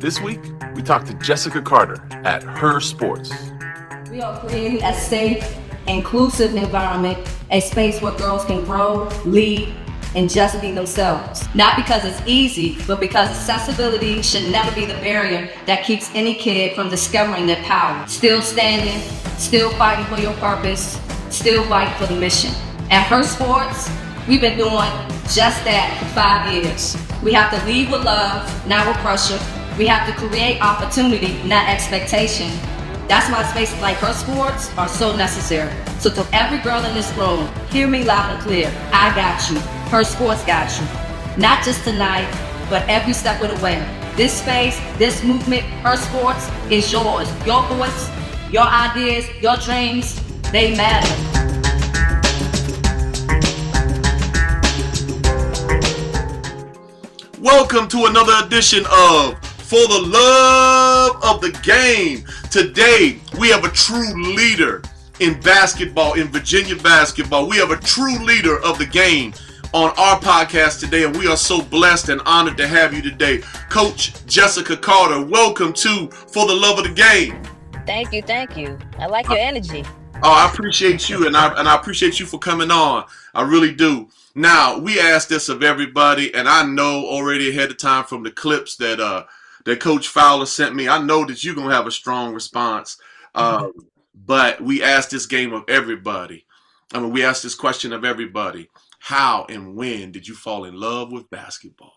This week, we talked to Jessica Carter at Her Sports. We are creating a safe, inclusive environment, a space where girls can grow, lead, and just be themselves. Not because it's easy, but because accessibility should never be the barrier that keeps any kid from discovering their power. Still standing, still fighting for your purpose, still fighting for the mission. At Her Sports, we've been doing just that for 5 years. We have to lead with love, not with pressure. We have to create opportunity, not expectation. That's why spaces like Her Sports are so necessary. So to every girl in this room, hear me loud and clear. I got you. Her Sports got you. Not just tonight, but every step of the way. This space, this movement, Her Sports is yours. Your voice, your ideas, your dreams, they matter. Welcome to another edition of For the Love of the Game. Today, we have a true leader in basketball, in Virginia basketball. We have a true leader of the game on our podcast today, and we are so blessed and honored to have you today. Coach Jessica Carter, welcome to For the Love of the Game. Thank you. I like your energy. Oh, I appreciate you, and I appreciate you for coming on. I really do. Now, we asked this of everybody, and I know already ahead of time from the clips that Coach Fowler sent me, I know that you're going to have a strong response. But we asked this game of everybody. We asked this question of everybody. How and when did you fall in love with basketball?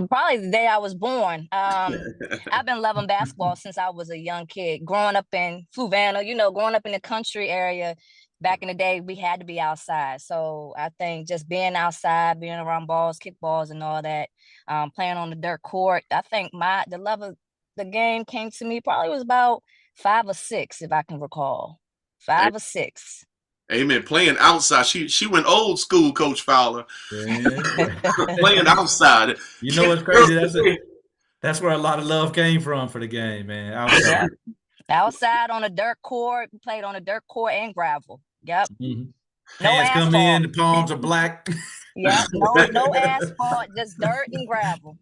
Probably the day I was born. I've been loving basketball since I was a young kid. Growing up in Fluvanna, growing up in the country area, back in the day, we had to be outside. So I think just being outside, being around balls, kickballs, and all that, playing on the dirt court, I think the love of the game came to me probably was about 5 or 6, if I can recall. 5 or 6. Amen. Playing outside. She went old school, Coach Fowler. Yeah. Playing outside. You know what's crazy? That's where a lot of love came from for the game, man. Outside. Outside on a dirt court. We played on a dirt court and gravel. Yep. Mm-hmm. No Hands asphalt. come in, the palms are black. Yeah, no asphalt, just dirt and gravel.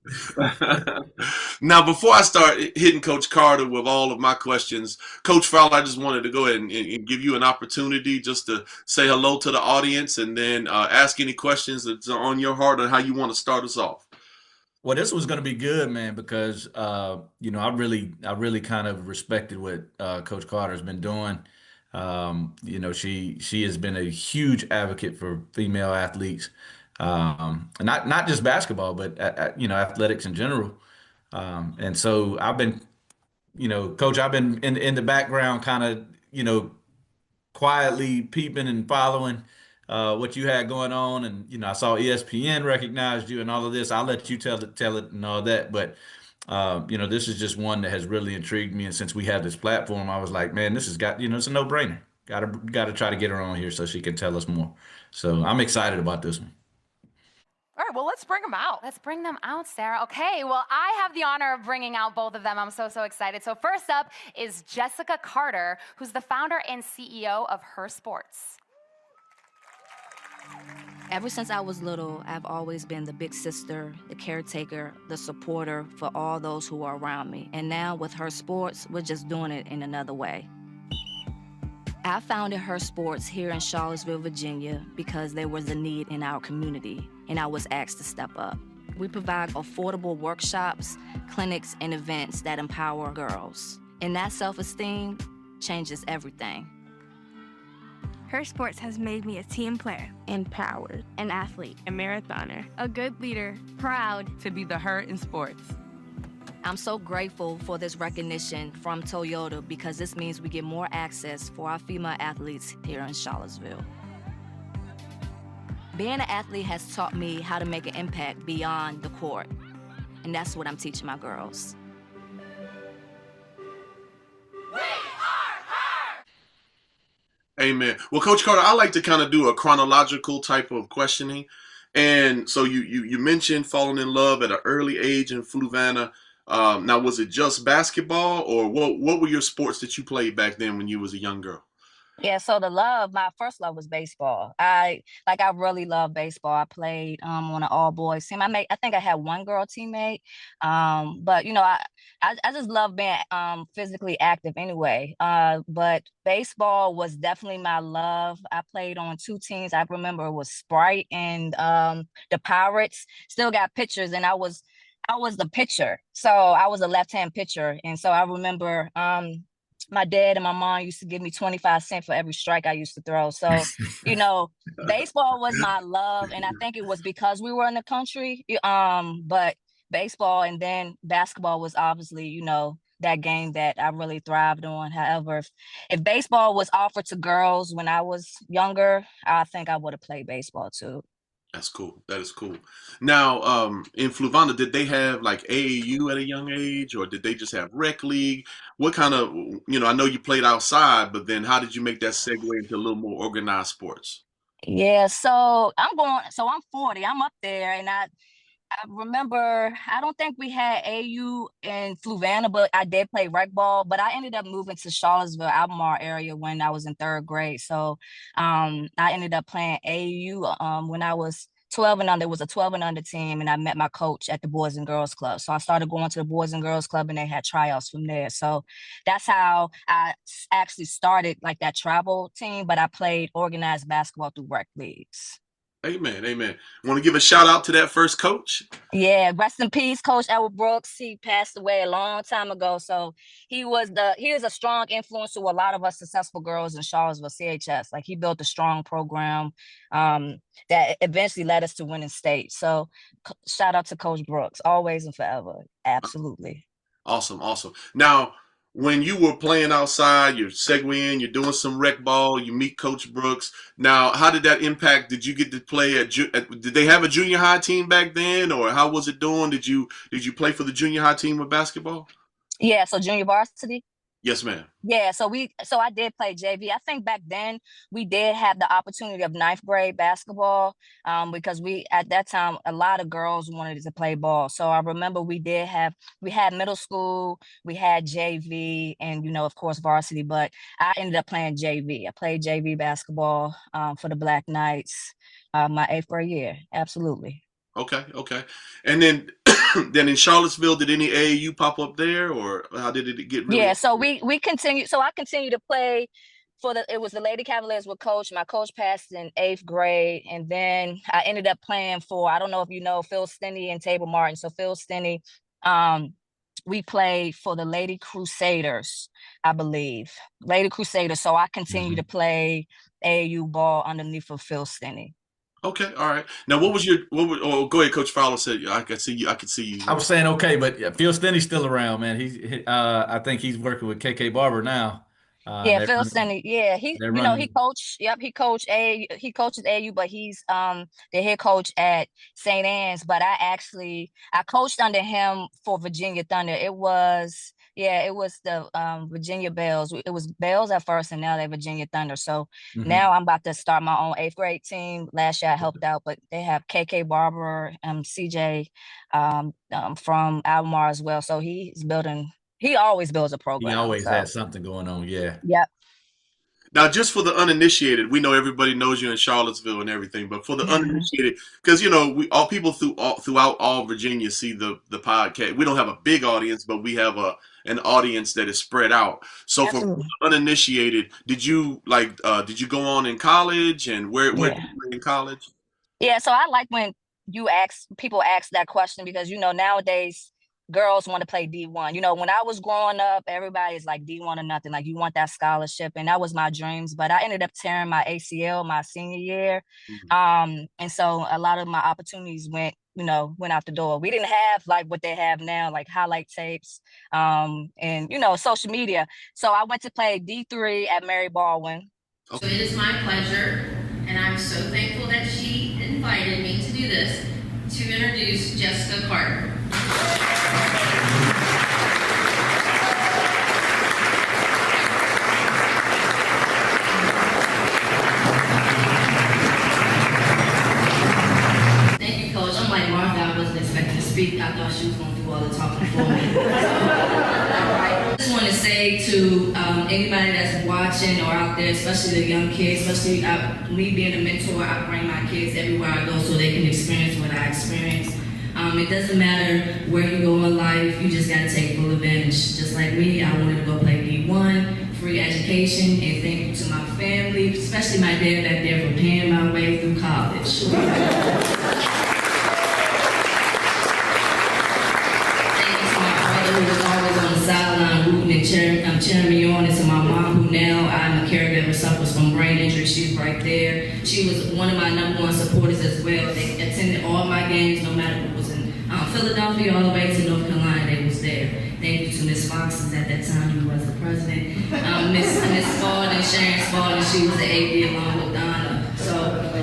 Now, before I start hitting Coach Carter with all of my questions, Coach Fowler, I just wanted to go ahead and give you an opportunity just to say hello to the audience and then ask any questions that's on your heart or how you want to start us off. Well, this was going to be good, man, because I really kind of respected what Coach Carter's been doing. She has been a huge advocate for female athletes, not just basketball, but athletics in general. And so I've been, Coach, I've been in the background, kind of, quietly peeping and following what you had going on, and I saw ESPN recognized you and all of this. I'll let you tell it and all that, but. This is just one that has really intrigued me, and since we have this platform, I was like, man, this has got, it's a no-brainer. Got to try to get her on here so she can tell us more. So I'm excited about this one. All right, well, let's bring them out. Let's bring them out, Sarah. Okay, well, I have the honor of bringing out both of them. I'm so excited. So first up is Jessica Carter, who's the founder and CEO of Her Sports. Ever since I was little, I've always been the big sister, the caretaker, the supporter for all those who are around me. And now with Her Sports, we're just doing it in another way. I founded Her Sports here in Charlottesville, Virginia, because there was a need in our community, and I was asked to step up. We provide affordable workshops, clinics, and events that empower girls. And that self-esteem changes everything. Her Sports has made me a team player, empowered, an athlete, a marathoner, a good leader, proud to be the her in sports. I'm so grateful for this recognition from Toyota because this means we get more access for our female athletes here in Charlottesville. Being an athlete has taught me how to make an impact beyond the court, and that's what I'm teaching my girls. Amen. Well, Coach Carter, I like to kind of do a chronological type of questioning. And so you mentioned falling in love at an early age in Fluvanna. Now, was it just basketball, or what were your sports that you played back then when you was a young girl? Yeah, so my first love was baseball. I really love baseball. I played on an all boys team. I think I had one girl teammate. But I just love being physically active anyway. But baseball was definitely my love. I played on two teams. I remember it was Sprite and the Pirates. Still got pictures, and I was the pitcher. So I was a left-hand pitcher. And so I remember my dad and my mom used to give me 25 cents for every strike I used to throw. So, you know, baseball was my love. And I think it was because we were in the country. But baseball and then basketball was obviously, that game that I really thrived on. However, if baseball was offered to girls when I was younger, I think I would have played baseball too. That's cool. That is cool. Now, in Fluvanna, did they have like AAU at a young age, or did they just have rec league? What kind of, I know you played outside, but then how did you make that segue into a little more organized sports? Yeah, so I'm 40. I'm up there, and I remember, I don't think we had AU in Fluvanna, but I did play rec ball. But I ended up moving to Charlottesville, Albemarle area when I was in third grade. So I ended up playing AU when I was 12 and under. It was a 12 and under team, and I met my coach at the Boys and Girls Club. So I started going to the Boys and Girls Club, and they had tryouts from there. So that's how I actually started like that travel team, but I played organized basketball through rec leagues. Amen. Amen. Want to give a shout out to that first coach? Yeah, rest in peace, Coach Edward Brooks. He passed away a long time ago. So he was a strong influence to a lot of us successful girls in Charlottesville, CHS. Like he built a strong program that eventually led us to winning state. So shout out to Coach Brooks, always and forever. Absolutely. Awesome. Awesome. Now, when you were playing outside, you're segueing, you're doing some rec ball, you meet Coach Brooks. Now, how did that impact? Did you get to play did they have a junior high team back then, or how was it doing? Did you play for the junior high team with basketball? Yeah, so junior varsity. Yes, ma'am. Yeah, so I did play JV. I think back then we did have the opportunity of ninth grade basketball because at that time a lot of girls wanted to play ball. So I remember we had middle school, we had JV, and of course varsity. But I ended up playing JV. I played JV basketball for the Black Knights my 8th grade year. Absolutely. Okay, okay. And then then in Charlottesville, did any AAU pop up there, or how did it get really? Yeah, so we continued. So I continued to play it was the Lady Cavaliers with coach. My coach passed in 8th grade, and then I ended up playing for, I don't know if you know, Phil Stinney and Tabor Martin. So Phil Stinney, we played for the Lady Crusaders, I believe. Lady Crusaders. So I continued to play AAU ball underneath of Phil Stinney. Okay, all right. Now, oh, go ahead, Coach Fowler said, I could see you. I was saying okay, but yeah, Phil Stinney's still around, man. I think he's working with KK Barber now. Yeah, Phil Stinney. Yeah, he coached. Yep, he coaches AU, but he's the head coach at St. Anne's. But I coached under him for Virginia Thunder. It was the Virginia Bells. It was Bells at first, and now they're Virginia Thunder. So now I'm about to start my own 8th grade team. Last year I helped out, but they have KK Barber, CJ from Albemarle as well. So he's building. He always builds a program. He always has something going on. Yeah. Yep. Now, just for the uninitiated, we know everybody knows you in Charlottesville and everything, but for the uninitiated, because we all people throughout all Virginia see the podcast. We don't have a big audience, but we have an audience that is spread out. So Absolutely. For the uninitiated, did you go on in college, and where did you play in college? Yeah, so I like when people ask that question because nowadays girls want to play D1. When I was growing up, everybody's like D1 or nothing. Like you want that scholarship, and that was my dreams. But I ended up tearing my ACL my senior year, and so a lot of my opportunities went out the door. We didn't have like what they have now, like highlight tapes, and social media. So I went to play D3 at Mary Baldwin. So it is my pleasure, and I'm so thankful that she invited me to do this, to introduce Jessica Carter. Thank you, Coach. I'm like Martha, I wasn't expecting to speak. I thought she was going to do all the talking for me. All right. This one is to say to anybody that's watching or out there, especially the young kids, especially me being a mentor, I bring my kids everywhere I go so they can experience what I experience. It doesn't matter where you go in life, you just got to take full advantage. Just like me, I wanted to go play D1, free education, and thank you to my family, especially my dad back there for paying my way through college. Who was always on the sideline rooting and cheering me on, and to my mom, who now I'm a caregiver, suffers from brain injury. She's right there. She was one of my #1 supporters as well. They attended all my games, no matter what was in Philadelphia all the way to North Carolina. They was there. Thank you to Miss Fox, at that time who was the president. Miss Spalding, Sharon Spalding, she was the AD along with Donna. So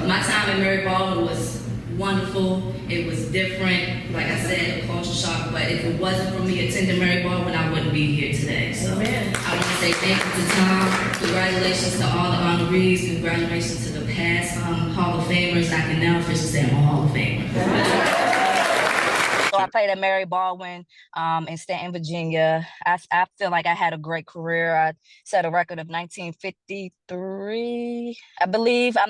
my time at Mary Baldwin was wonderful. It was different, like I said, a culture shock, but if it wasn't for me attending Mary Baldwin, I wouldn't be here today. So I want to say thank you to Tom, congratulations to all the honorees, congratulations to the past Hall of Famers. I can now officially say I'm a Hall of Famer. So I played at Mary Baldwin in Stanton, Virginia. I feel like I had a great career. I set a record of 1953. I believe I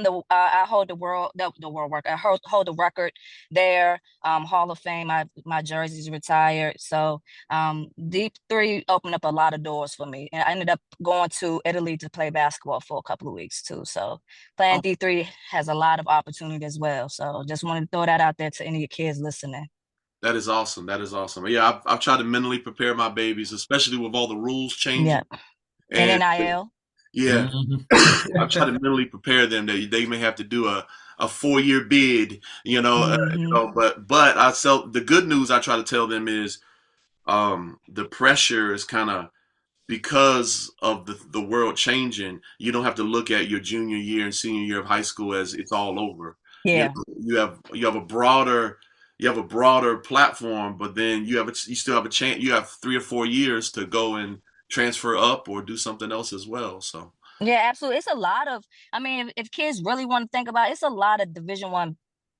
hold the world record. I hold the record there. Hall of Fame. My jersey's retired. So D3 opened up a lot of doors for me, and I ended up going to Italy to play basketball for a couple of weeks too. So playing D3 has a lot of opportunity as well. So just wanted to throw that out there to any of your kids listening. That is awesome. That is awesome. Yeah, I've tried to mentally prepare my babies, especially with all the rules changing. Yeah. And NIL. Yeah. I've tried to mentally prepare them that they may have to do a 4-year bid, but I tell the good news I try to tell them is the pressure is kind of because of the world changing. You don't have to look at your junior year and senior year of high school as it's all over. Yeah. You have a broader platform, but then you still have a chance. You have 3 or 4 years to go and transfer up or do something else as well. So yeah, absolutely. It's a lot of, I mean, if kids really want to think about it, it's a lot of Division I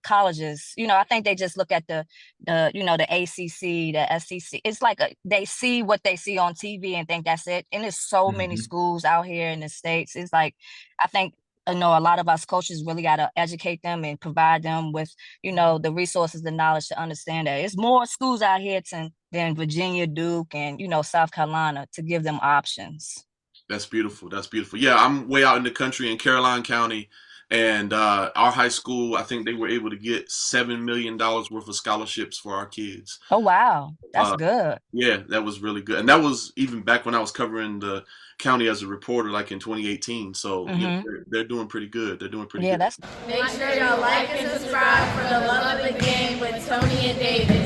colleges. I think they just look at the ACC, the SEC. It's like they see what they see on TV and think that's it. And there's so many schools out here in the States. It's like, I think, a lot of us coaches really got to educate them and provide them with, the resources, the knowledge to understand that it's more schools out here than Virginia, Duke, and, South Carolina, to give them options. That's beautiful. That's beautiful. Yeah, I'm way out in the country in Caroline County, and our high school, I think they were able to get $7 million worth of scholarships for our kids. Oh, wow. That's good. Yeah, that was really good. And that was even back when I was covering the county as a reporter, like in 2018. So they're doing pretty good. They're doing pretty good. That's. Make sure y'all like and subscribe for the Love of the Game with Tony and David.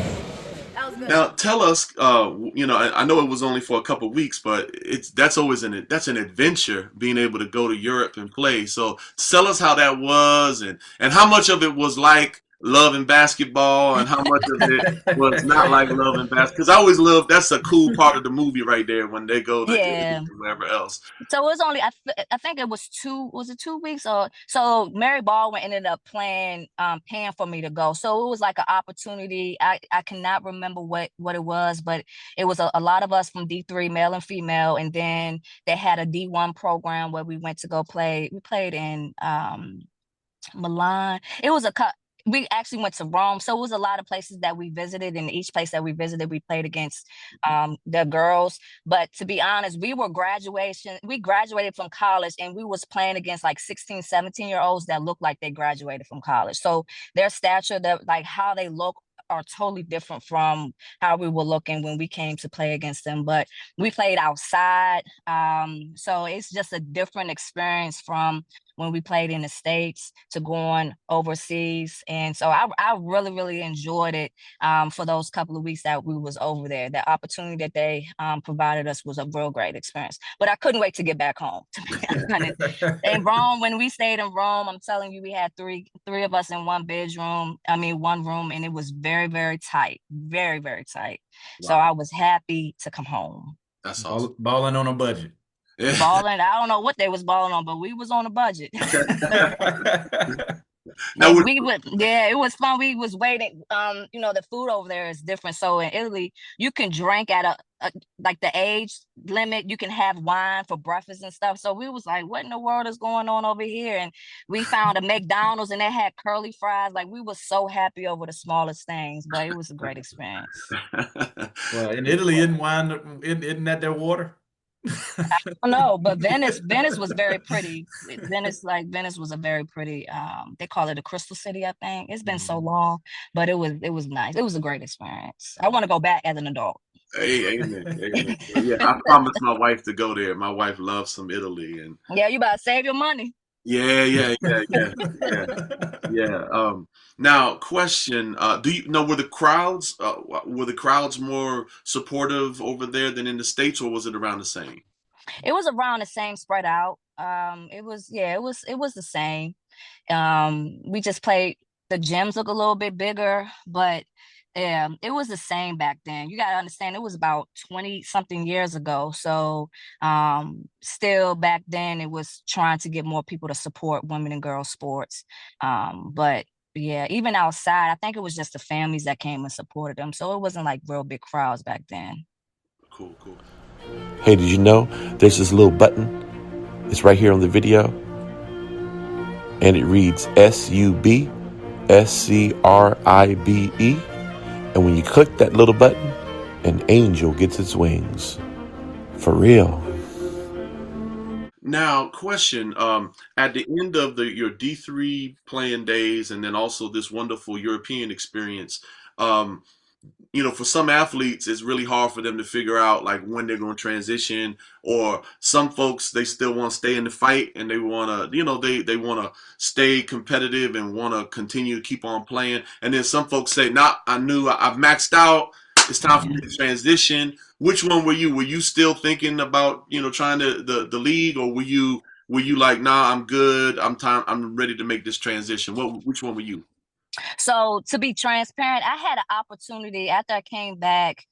That was good. Now tell us, I know it was only for a couple of weeks, but that's an adventure being able to go to Europe and play. So tell us how that was and how much of it was like love and basketball and how much of it was not like love and basketball. Because I always love, that's a cool part of the movie right there when they go to wherever else. So it was only, I think it was 2 weeks? So Mary Baldwin ended up paying for me to go. So it was like an opportunity. I cannot remember what it was, but it was a lot of us from D3, male and female. And then they had a D1 program where we went to go play. We played in Milan. It was we actually went to Rome. So it was a lot of places that we visited, and each place that we visited, we played against the girls. But to be honest, we graduated from college, and we was playing against like 16, 17-year-olds that looked like they graduated from college. So their stature, like how they look, are totally different from how we were looking when we came to play against them. But we played outside. So it's just a different experience from when we played in the States to going overseas. And so I really, really enjoyed it for those couple of weeks that we was over there. The opportunity that they provided us was a real great experience. But I couldn't wait to get back home, to be honest. In Rome, when we stayed in Rome, I'm telling you, we had three of us in one room, and it was very, very tight, very, very tight. Wow. So I was happy to come home. That's awesome. Balling on a budget. Balling, I don't know what they was balling on, but we was on a budget. It was fun. We was waiting. The food over there is different. So in Italy, you can drink at like the age limit. You can have wine for breakfast and stuff. So we was like, what in the world is going on over here? And we found a McDonald's and they had curly fries. Like we were so happy over the smallest things, but it was a great experience. Well, in Italy, isn't that their water? I don't know, but Venice was very pretty. Venice was a very pretty, they call it a crystal city, I think. It's been so long, but it was nice. It was a great experience. I want to go back as an adult. Hey, amen, amen. Yeah, I promised my wife to go there. My wife loves some Italy, and yeah, you better save your money. Yeah. Now, question: do you know, were the crowds more supportive over there than in the States, or was it around the same? It was around the same, spread out. It was the same. We just played. The gyms look a little bit bigger, but it was the same back then. You gotta understand, it was about 20-something years ago. So still back then, it was trying to get more people to support women and girls sports. But yeah, even outside, I think it was just the families that came and supported them. So it wasn't like real big crowds back then. Cool. Hey, did you know there's this little button? It's right here on the video. And it reads SUBSCRIBE. And when you click that little button, an angel gets its wings. For real. Now, question: at the end of your D3 playing days, and then also this wonderful European experience, for some athletes, it's really hard for them to figure out like when they're going to transition, or some folks, they still want to stay in the fight and they want to, they want to stay competitive and want to continue to keep on playing. And then some folks say, nah, I've maxed out. It's time for me to transition. Which one were you? Were you still thinking about, trying the league, or were you like, nah, I'm good. I'm ready to make this transition. Which one were you? So to be transparent, I had an opportunity after I came back.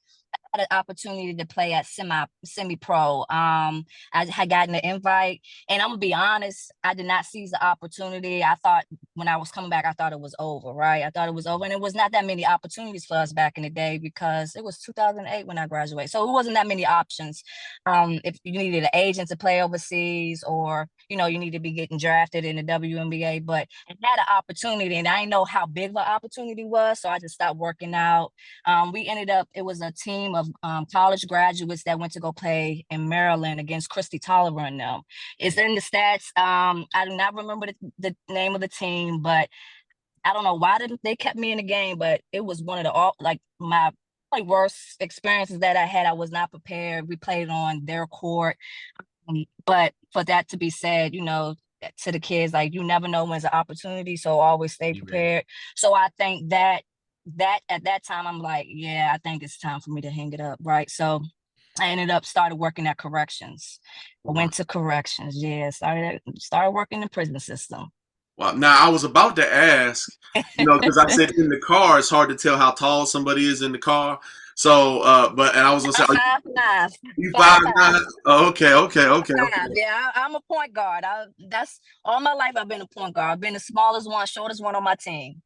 I had an opportunity to play at semi-pro. I had gotten an invite, and I'm gonna be honest, I did not seize the opportunity. I thought when I was coming back, I thought it was over, right? I thought it was over, and it was not that many opportunities for us back in the day because it was 2008 when I graduated, so it wasn't that many options. If you needed an agent to play overseas, or you need to be getting drafted in the WNBA, but I had an opportunity, and I didn't know how big the opportunity was, so I just stopped working out. It was a team of college graduates that went to go play in Maryland against Christy Tolliver and them. It's in the stats. I do not remember the name of the team, but I don't know why they kept me in the game, but it was one of my worst experiences that I had. I was not prepared. We played on their court. But for that to be said, to the kids, like, you never know when's an opportunity, so always stay prepared. So I think that at that time, I'm like, yeah, I think it's time for me to hang it up, right? So I started working at corrections. I went to corrections, started working in the prison system. Well, now I was about to ask, because I said in the car, it's hard to tell how tall somebody is in the car. So, and I was gonna say, you 5'9"? Oh, okay. Yeah, I'm a point guard. That's all my life. I've been a point guard. I've been the smallest one, shortest one on my team.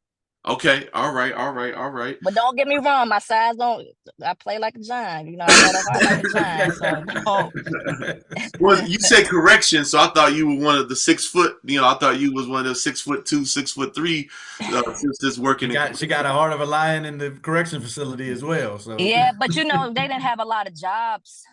Okay, all right. But don't get me wrong, my size I play like a giant. I got a heart like a giant. So don't. Well, you said correction, so I thought you were one of the 6 foot. I thought you was one of the 6'2", 6'3" sisters working. She got a heart of a lion in the correction facility as well. So yeah, but they didn't have a lot of jobs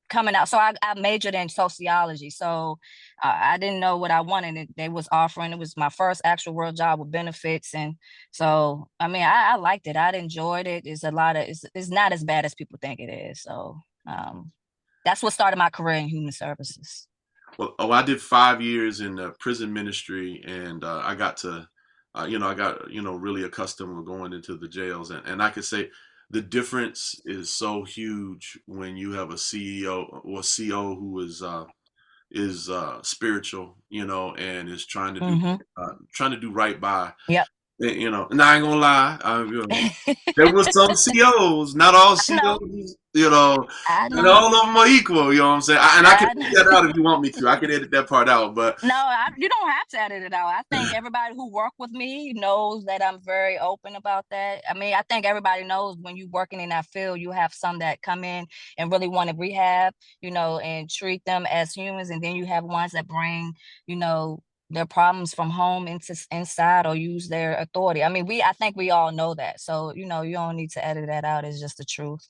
coming out. So I majored in sociology. So I didn't know what I wanted. They was offering. It was my first actual real job with benefits, and so I liked it. I enjoyed it. It's not as bad as people think it is. So that's what started my career in human services. Well, I did 5 years in prison ministry, and I got to, really accustomed to going into the jails, and I could say the difference is so huge when you have a CEO or CO who is spiritual, and is trying to do right by You know, and I ain't gonna lie, you know, there was some COs, not all I know. COs, you know, I and know. all of them are equal. You know what I'm saying? And I can I know. edit that out if you want me to. I can edit that part out, but No, you don't have to edit it out. I think everybody who work with me knows that I'm very open about that. I mean, I think everybody knows when you're working in that field, you have some that come in and really want to rehab, you know, and treat them as humans. And then you have ones that bring, you know, their problems from home inside or use their authority. I mean, I think we all know that. So, you know, you don't need to edit that out. It's just the truth.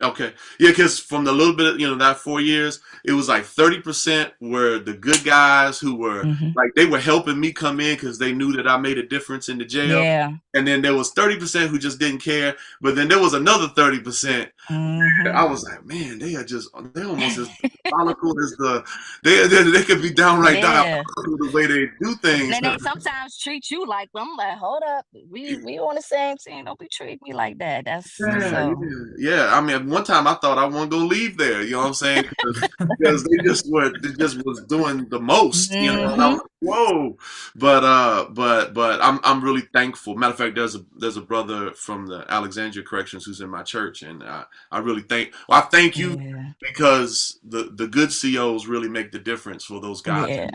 okay. Yeah, because from the little bit, you know, that 4 years, it was like 30% were the good guys who were like, they were helping me come in because they knew that I made a difference in the jail. Yeah. And then there was 30% who just didn't care. But then there was another 30%. I was like, man, they almost as diabolical as they could be downright Yeah. diabolical the way they do things. And they sometimes treat you like, I'm like, hold up, we on the same team. Don't be treating me like that. That's Yeah, so. yeah. I mean, one time I thought I wasn't gonna leave there. You know what I'm saying? Because they just was doing the most. You know, and I was like, whoa. But I'm really thankful. Matter of fact, there's a brother from the Alexandria Corrections who's in my church, and I really I thank you because the good COs really make the difference for those guys. Yeah.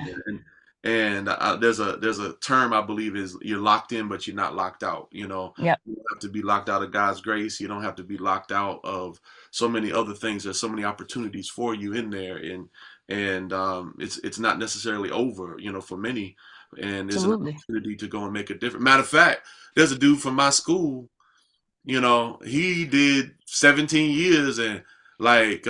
And there's a term I believe is you're locked in, but you're not locked out. You know, Yep. you don't have to be locked out of God's grace. You don't have to be locked out of so many other things. There's so many opportunities for you in there, and it's not necessarily over. You know, for many, and there's an opportunity to go and make a difference. Matter of fact, there's a dude from my school. You know, he did 17 years, and like.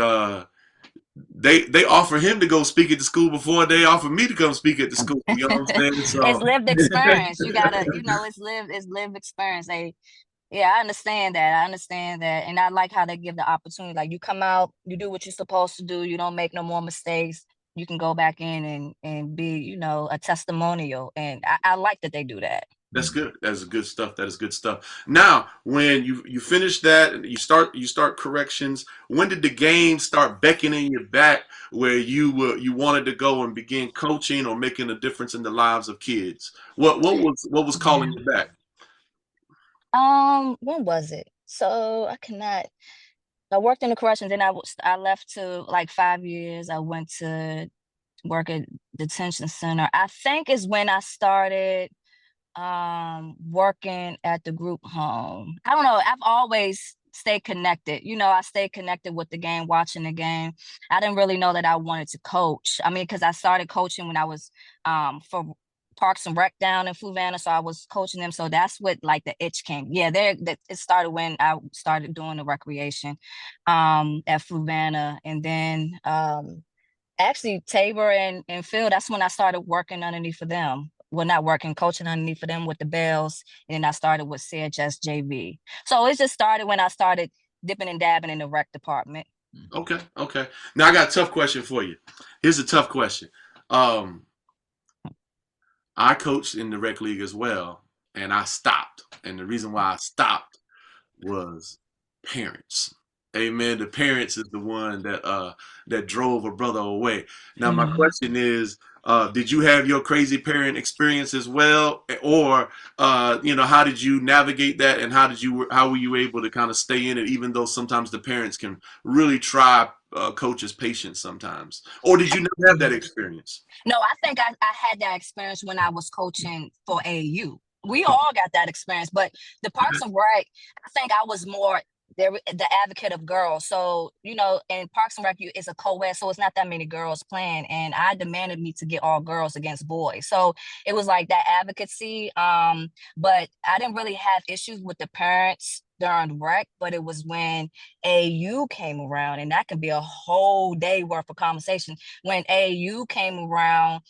They offer him to go speak at the school before they offer me to come speak at the school. You know what I'm saying? So It's lived experience. You gotta, you know, it's lived experience. Yeah, I understand that. I understand that. And I like how they give the opportunity. Like you come out, you do what you're supposed to do, you don't make no more mistakes. You can go back in and be, you know, a testimonial. And I like that they do that. that's good. That's good stuff. That is good stuff. Now, when you finish that and you start corrections, when did the game start beckoning you back where you wanted to go and begin coaching or making a difference in the lives of kids? What was calling you back? When was it? So I worked in the corrections and I left to like 5 years. I went to work at detention center. I think is when I started working at the group home. I don't know. I've always stayed connected. You know, I stayed connected with the game, watching the game. I didn't really know that I wanted to coach. I mean, because I started coaching when I was for Parks and Rec down in Fluvanna, so I was coaching them. So that's what like the itch came. Yeah, it started when I started doing the recreation at Fluvanna, and then actually Tabor and Phil. That's when I started working underneath for them. Well, not working, coaching underneath for them with the Bells, and then I started with CHS JV. So it just started when I started dipping and dabbing in the rec department. Okay. Now I got a tough question for you. Here's a tough question. I coached in the rec league as well, and I stopped. And the reason why I stopped was parents. Amen. The parents is the one that drove a brother away. Now my question is, did you have your crazy parent experience as well, or you know, how did you navigate that, and how were you able to kind of stay in it, even though sometimes the parents can really try coaches' patience sometimes, or did you never have that experience? No, I think I had that experience when I was coaching for AAU. We all got that experience, but the Parks and Rec, I think I was more the advocate of girls. So, you know, in Parks and Rec, it's a co-ed, so it's not that many girls playing. And I demanded me to get all girls against boys. So it was like that advocacy. But I didn't really have issues with the parents during rec, but it was when AAU came around, and that could be a whole day worth of conversation. When AAU came around,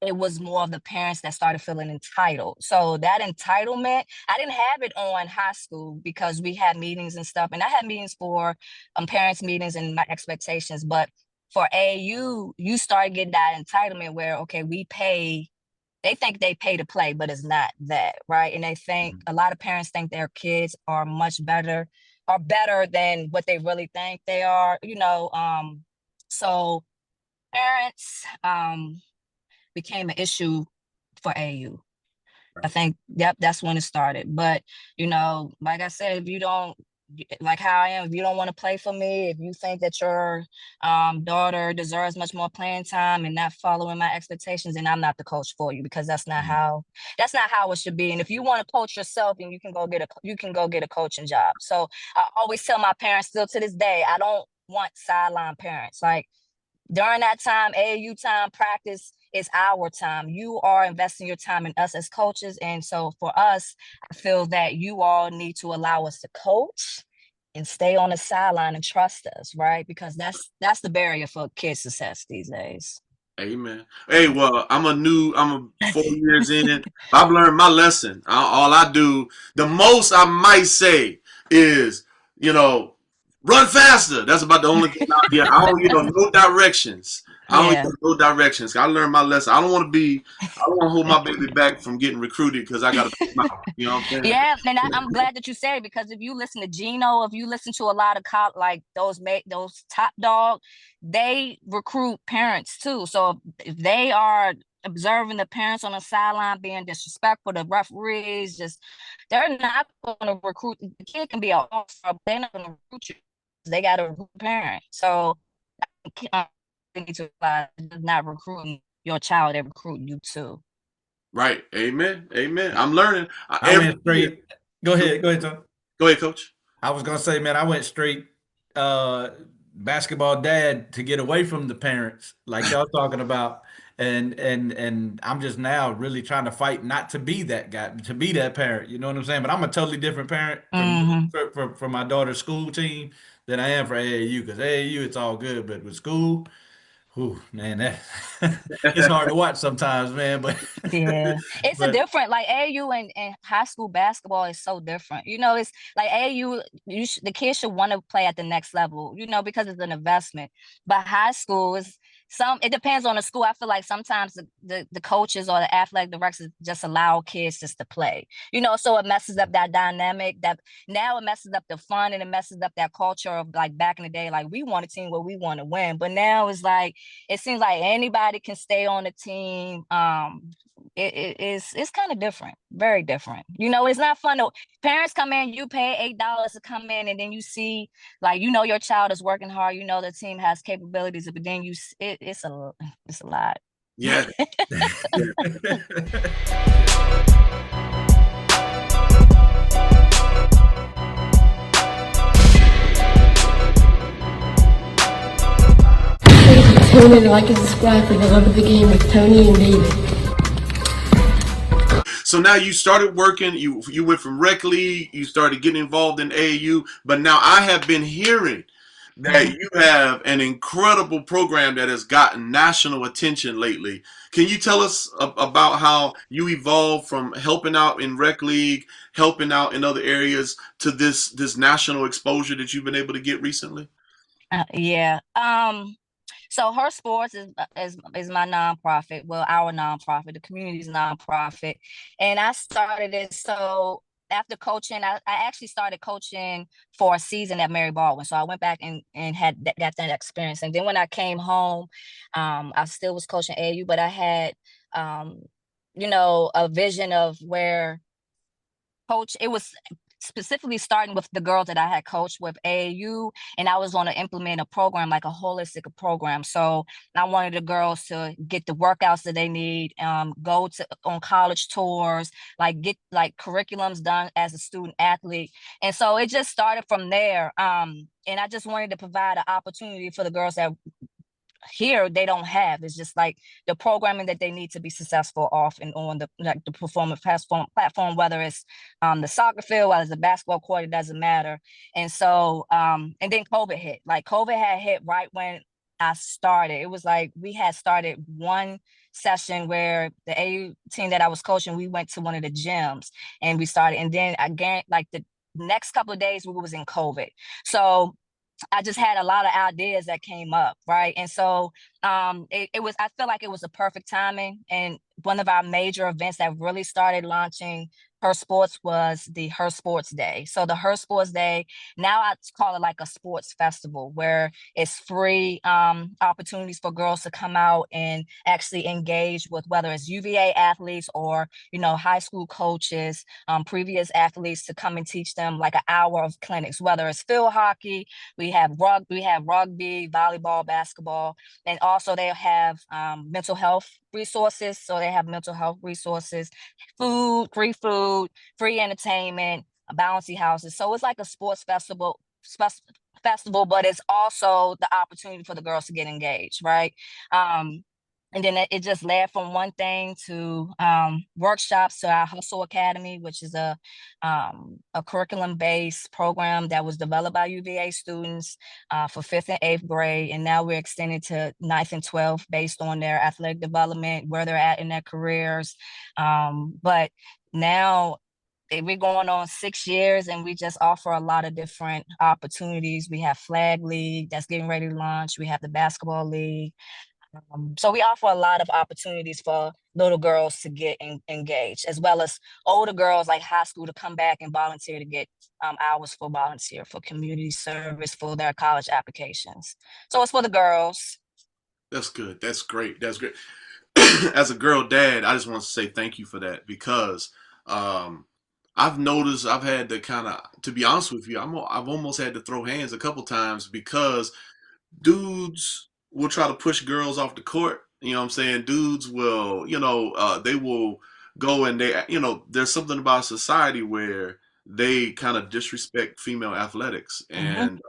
it was more of the parents that started feeling entitled. So that entitlement, I didn't have it on high school because we had meetings and stuff. And I had meetings for parents meetings and my expectations. But for AAU, you start getting that entitlement where, okay, they think they pay to play, but it's not that, right? And they think, a lot of parents think their kids are much better or better than what they really think they are, you know. So parents, became an issue for AU. I think, yep, that's when it started. But, you know, like I said, if you don't, like how I am, if you don't want to play for me, if you think that your daughter deserves much more playing time and not following my expectations, then I'm not the coach for you, because that's not how it should be. And if you want to coach yourself, then you can go get a coaching job. So I always tell my parents, still to this day, I don't want sideline parents. Like, during that time, AAU time, practice is our time. You are investing your time in us as coaches. And so for us, I feel that you all need to allow us to coach and stay on the sideline and trust us, right? Because that's the barrier for kid success these days. Amen. Hey, well, I'm 4 years in. I've learned my lesson. All I do, the most I might say is, you know, run faster. That's about the only thing. I don't, no directions. I don't give no directions. I learned my lesson. I don't want to hold my baby back from getting recruited because I got to, you know what I'm saying? Yeah, and I'm glad that you said it, because if you listen to Gino, if you listen to a lot of like those top dog, they recruit parents too. So if they are observing the parents on the sideline being disrespectful, the referees, they're not going to recruit. The kid can be an all-star, but they're not going to recruit you. They got to recruit parent. So they need to realize they're not recruiting your child, they're recruiting you too. Right. Amen. Amen. I'm learning. I went straight. Go ahead, Tom. Go ahead, Coach. I was gonna say, man, I went straight basketball dad to get away from the parents, like y'all talking about. And I'm just now really trying to fight not to be that guy, to be that parent. You know what I'm saying? But I'm a totally different parent for my daughter's school team than I am for AAU, because AAU it's all good, but with school, whew, man, it's hard to watch sometimes, man. But yeah, it's a different, like AAU and high school basketball is so different. You know, it's like AAU, the kids should want to play at the next level, you know, because it's an investment. But high school is it depends on the school. I feel like sometimes the coaches or the athletic directors just allow kids just to play, you know, so it messes up that dynamic. That now it messes up the fun, and it messes up that culture of, like, back in the day, like we want a team where we want to win. But now it's like, it seems like anybody can stay on the team. It's kind of different, very different. You know, it's not fun. Parents come in, you pay $8 to come in, and then you see, like, you know, your child is working hard. You know, the team has capabilities, but then it's a lot. Yeah. Tune in, like and subscribe for the love of the game with Tony and David. So now you started working, you went from rec league, you started getting involved in AAU, but now I have been hearing that you have an incredible program that has gotten national attention lately. Can you tell us about how you evolved from helping out in rec league, helping out in other areas, to this national exposure that you've been able to get recently? Yeah. So Her Sports is my nonprofit. Well, our nonprofit, the community's nonprofit, and I started it. So after coaching, I actually started coaching for a season at Mary Baldwin. So I went back and got that experience. And then when I came home, I still was coaching AAU, but I had, you know, a vision of where it was specifically starting with the girls that I had coached with AAU, and I was going to implement a program, like a holistic program. So I wanted the girls to get the workouts that they need, go on college tours, like get like curriculums done as a student athlete. And so it just started from there. And I just wanted to provide an opportunity for the girls that here they don't have. It's just like the programming that they need to be successful off and on the performance platform, whether it's the soccer field, whether it's the basketball court, it doesn't matter. And so and then COVID hit. Like COVID had hit right when I started. It was like we had started one session where the AU team that I was coaching, we went to one of the gyms and we started, and then again, like the next couple of days we was in COVID. So I just had a lot of ideas that came up, right? And so it was, I feel like it was a perfect timing. And one of our major events that really started launching Her Sports was the Her Sports Day. So the Her Sports Day, now I call it like a sports festival where it's free opportunities for girls to come out and actually engage with whether it's UVA athletes or, high school coaches, previous athletes to come and teach them like an hour of clinics, whether it's field hockey, we have rugby, volleyball, basketball, and also they have mental health resources. So they have mental health resources, food, free entertainment, bouncy houses. So it's like a sports festival, but it's also the opportunity for the girls to get engaged, right? And then it just led from one thing to workshops to our Hustle Academy, which is a curriculum-based program that was developed by UVA students for 5th and 8th grade. And now we're extending to 9th and 12th based on their athletic development, where they're at in their careers. But now we're going on 6 years and we just offer a lot of different opportunities. We have Flag League that's getting ready to launch. We have the Basketball League. So we offer a lot of opportunities for little girls to get engaged, as well as older girls like high school to come back and volunteer to get hours for volunteer for community service for their college applications. So it's for the girls. That's good. That's great. That's great. As a girl dad, I just want to say thank you for that because I've noticed I've had to to be honest with you, I've almost had to throw hands a couple times because dudes will try to push girls off the court. You know what I'm saying? Dudes will, they will go and there's something about society where they kind of disrespect female athletics. And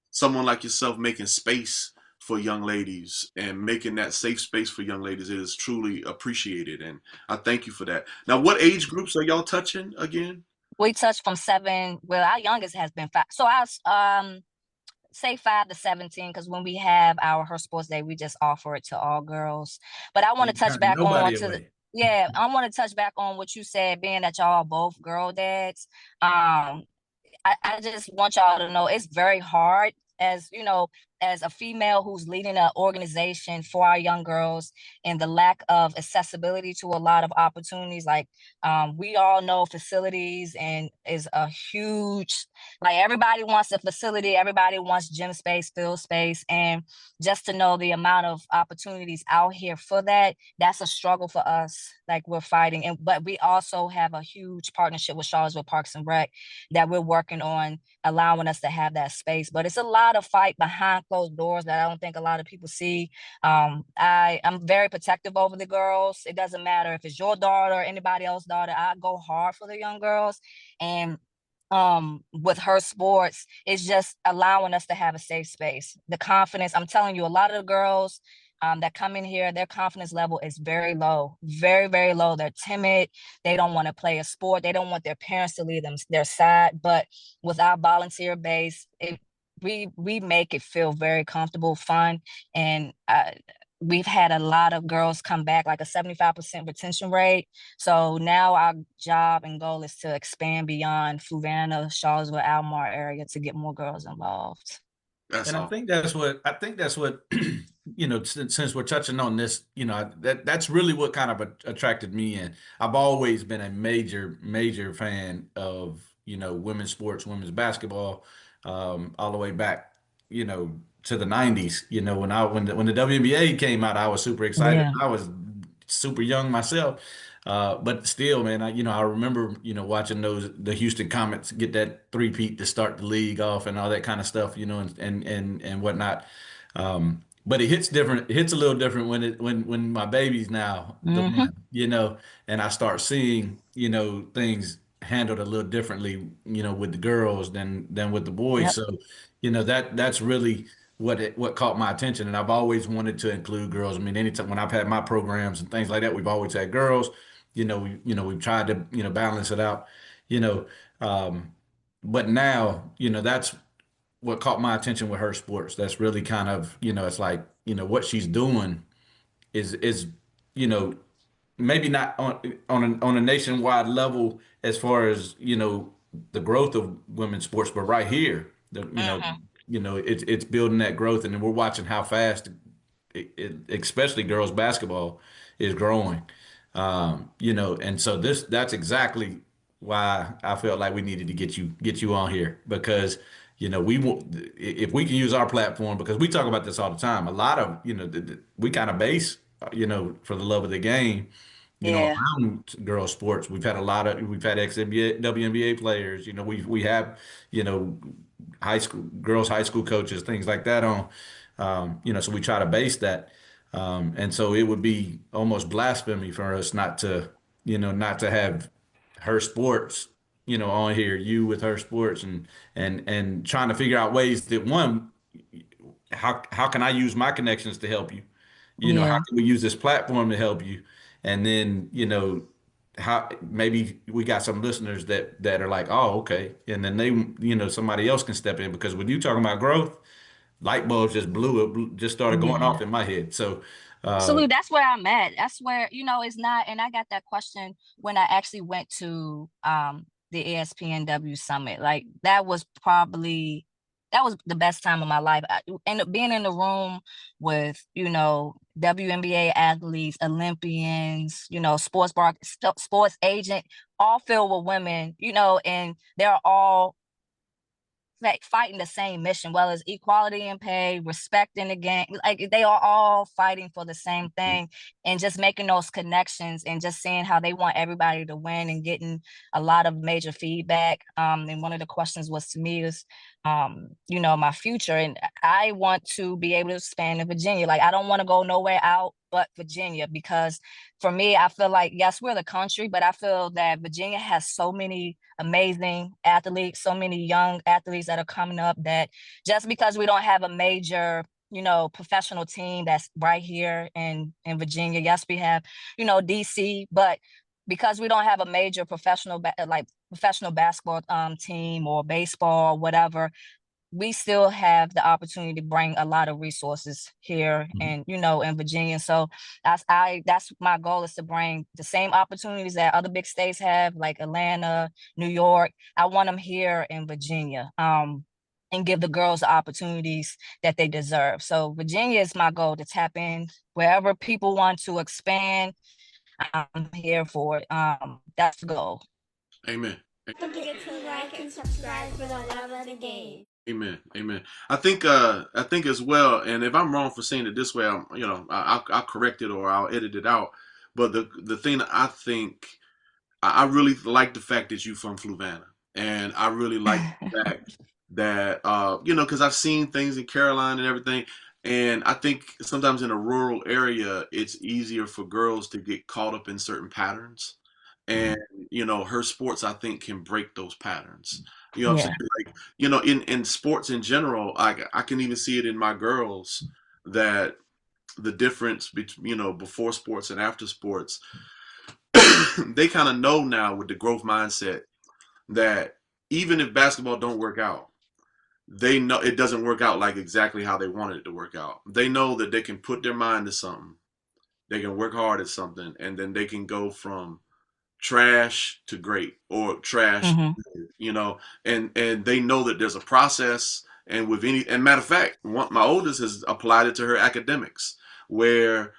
someone like yourself making space for young ladies and making that safe space for young ladies is truly appreciated. And I thank you for that. Now, what age groups are y'all touching again? We touch from 7. Well, our youngest has been 5. So I say 5 to 17, because when we have our Her Sports Day, we just offer it to all girls. But I want to touch back on I want to touch back on what you said, being that y'all both girl dads. I just want y'all to know it's very hard as a female who's leading an organization for our young girls, and the lack of accessibility to a lot of opportunities. Like we all know facilities and is a huge, like everybody wants a facility, everybody wants gym space, field space, and just to know the amount of opportunities out here for that, that's a struggle for us. Like we're fighting, but we also have a huge partnership with Charlottesville Parks and Rec that we're working on allowing us to have that space. But it's a lot of fight behind closed doors that I don't think a lot of people see. I'm very protective over the girls. It doesn't matter if it's your daughter or anybody else's daughter. I go hard for the young girls. And with Her Sports, it's just allowing us to have a safe space. The confidence, I'm telling you, a lot of the girls that come in here, their confidence level is very low, very, very low. They're timid. They don't want to play a sport. They don't want their parents to leave them their side. But with our volunteer base, we make it feel very comfortable, fun, and we've had a lot of girls come back, like a 75% retention rate. So now our job and goal is to expand beyond Fluvanna, Charlottesville, Almar area to get more girls involved. I think that's what since we're touching on this, that's really what kind of attracted me in. I've always been a major fan of, women's sports, women's basketball, all the way back, to the 90s. When the WNBA came out, I was super excited. Yeah. I was super young myself. But still, man, I remember, watching the Houston Comets get that three-peat to start the league off and all that kind of stuff, and whatnot. But it hits different. It hits a little different when my baby's now, and I start seeing, things handled a little differently, with the girls than with the boys. Yep. So, that's really what caught my attention. And I've always wanted to include girls. I mean, anytime when I've had my programs and things like that, we've always had girls. We've tried to, balance it out, but now, that's what caught my attention with Her Sports. That's really kind of, it's like, what she's doing is, maybe not on a nationwide level as far as, the growth of women's sports, but right here, it's building that growth, and then we're watching how fast especially girls basketball is growing. And so that's exactly why I felt like we needed to get you on here because we want if we can use our platform because we talk about this all the time. A lot of we kind of base for the love of the game Yeah. around girls sports. We've had ex-NBA, WNBA players. We have girls high school coaches, things like that on. So we try to base that. And so it would be almost blasphemy for us not to have her sports, on here, you with her sports and trying to figure out ways that how can I use my connections to help you? How Yeah. can we use this platform to help you? And then, how maybe we got some listeners that are like, oh, okay. And then somebody else can step in because when you talking about growth, light bulbs just started going Yeah. off in my head. So, Absolutely. That's where I'm at. That's where, it's not, and I got that question when I actually went to the ASPNW summit. Like that was the best time of my life. And being in the room with, WNBA athletes, Olympians, sports agent, all filled with women, and they're all fighting the same mission, well as equality in pay, respect in the game. Like they are all fighting for the same thing, and just making those connections and just seeing how they want everybody to win and getting a lot of major feedback. And one of the questions was to me is, my future, and I want to be able to expand in Virginia. Like I don't want to go nowhere out but Virginia, because for me, I feel like, yes, we're the country, but I feel that Virginia has so many amazing athletes, so many young athletes that are coming up, that just because we don't have a major, professional team that's right here in Virginia, yes, we have, DC, but because we don't have a major professional professional basketball team or baseball or whatever, we still have the opportunity to bring a lot of resources here and in Virginia. So that's my goal, is to bring the same opportunities that other big states have, like Atlanta, New York. I want them here in Virginia, and give the girls the opportunities that they deserve. So Virginia is my goal, to tap in wherever people want to expand. I'm here for it. That's the goal. Amen. Don't forget to like and subscribe for the love of the game. Amen. Amen. I think as well, and if I'm wrong for saying it this way, I'll correct it or I'll edit it out. But the thing that I think, I really like the fact that you from Fluvanna, and I really like the fact that because I've seen things in Caroline and everything, and I think sometimes in a rural area it's easier for girls to get caught up in certain patterns, and her sports I think can break those patterns. You know what I'm Yeah. saying? Like, in sports in general, I can even see it in my girls, that the difference between, before sports and after sports, they kind of know now with the growth mindset that even if basketball don't work out, they know it doesn't work out like exactly how they wanted it to work out. They know that they can put their mind to something, they can work hard at something, and then they can go from trash to great, or trash, Mm-hmm. and they know that there's a process. And matter of fact, my oldest has applied it to her academics, where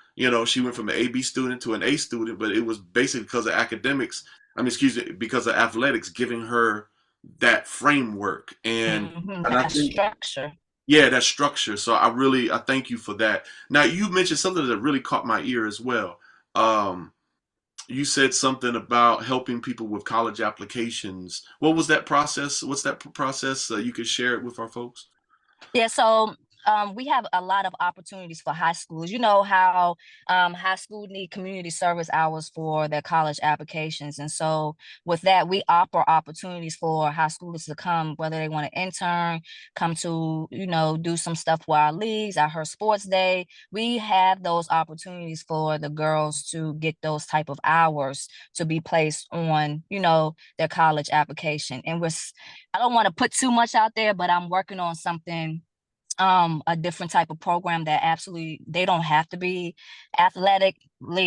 she went from an AB student to an A student, but it was basically because of academics. I mean, excuse me, because of athletics giving her that framework, and I That think, structure. yeah, that structure. So I thank you for that. Now, you mentioned something that really caught my ear as well. You said something about helping people with college applications. What was that process? What's that process? You could share it with our folks. Yeah, so we have a lot of opportunities for high schools. You know how high school need community service hours for their college applications. And so with that, we offer opportunities for high schoolers to come, whether they want to intern, come to, do some stuff for our leagues, our sports day. We have those opportunities for the girls to get those type of hours to be placed on, their college application. And I don't want to put too much out there, but I'm working on something, a different type of program that absolutely, they don't have to be athletic,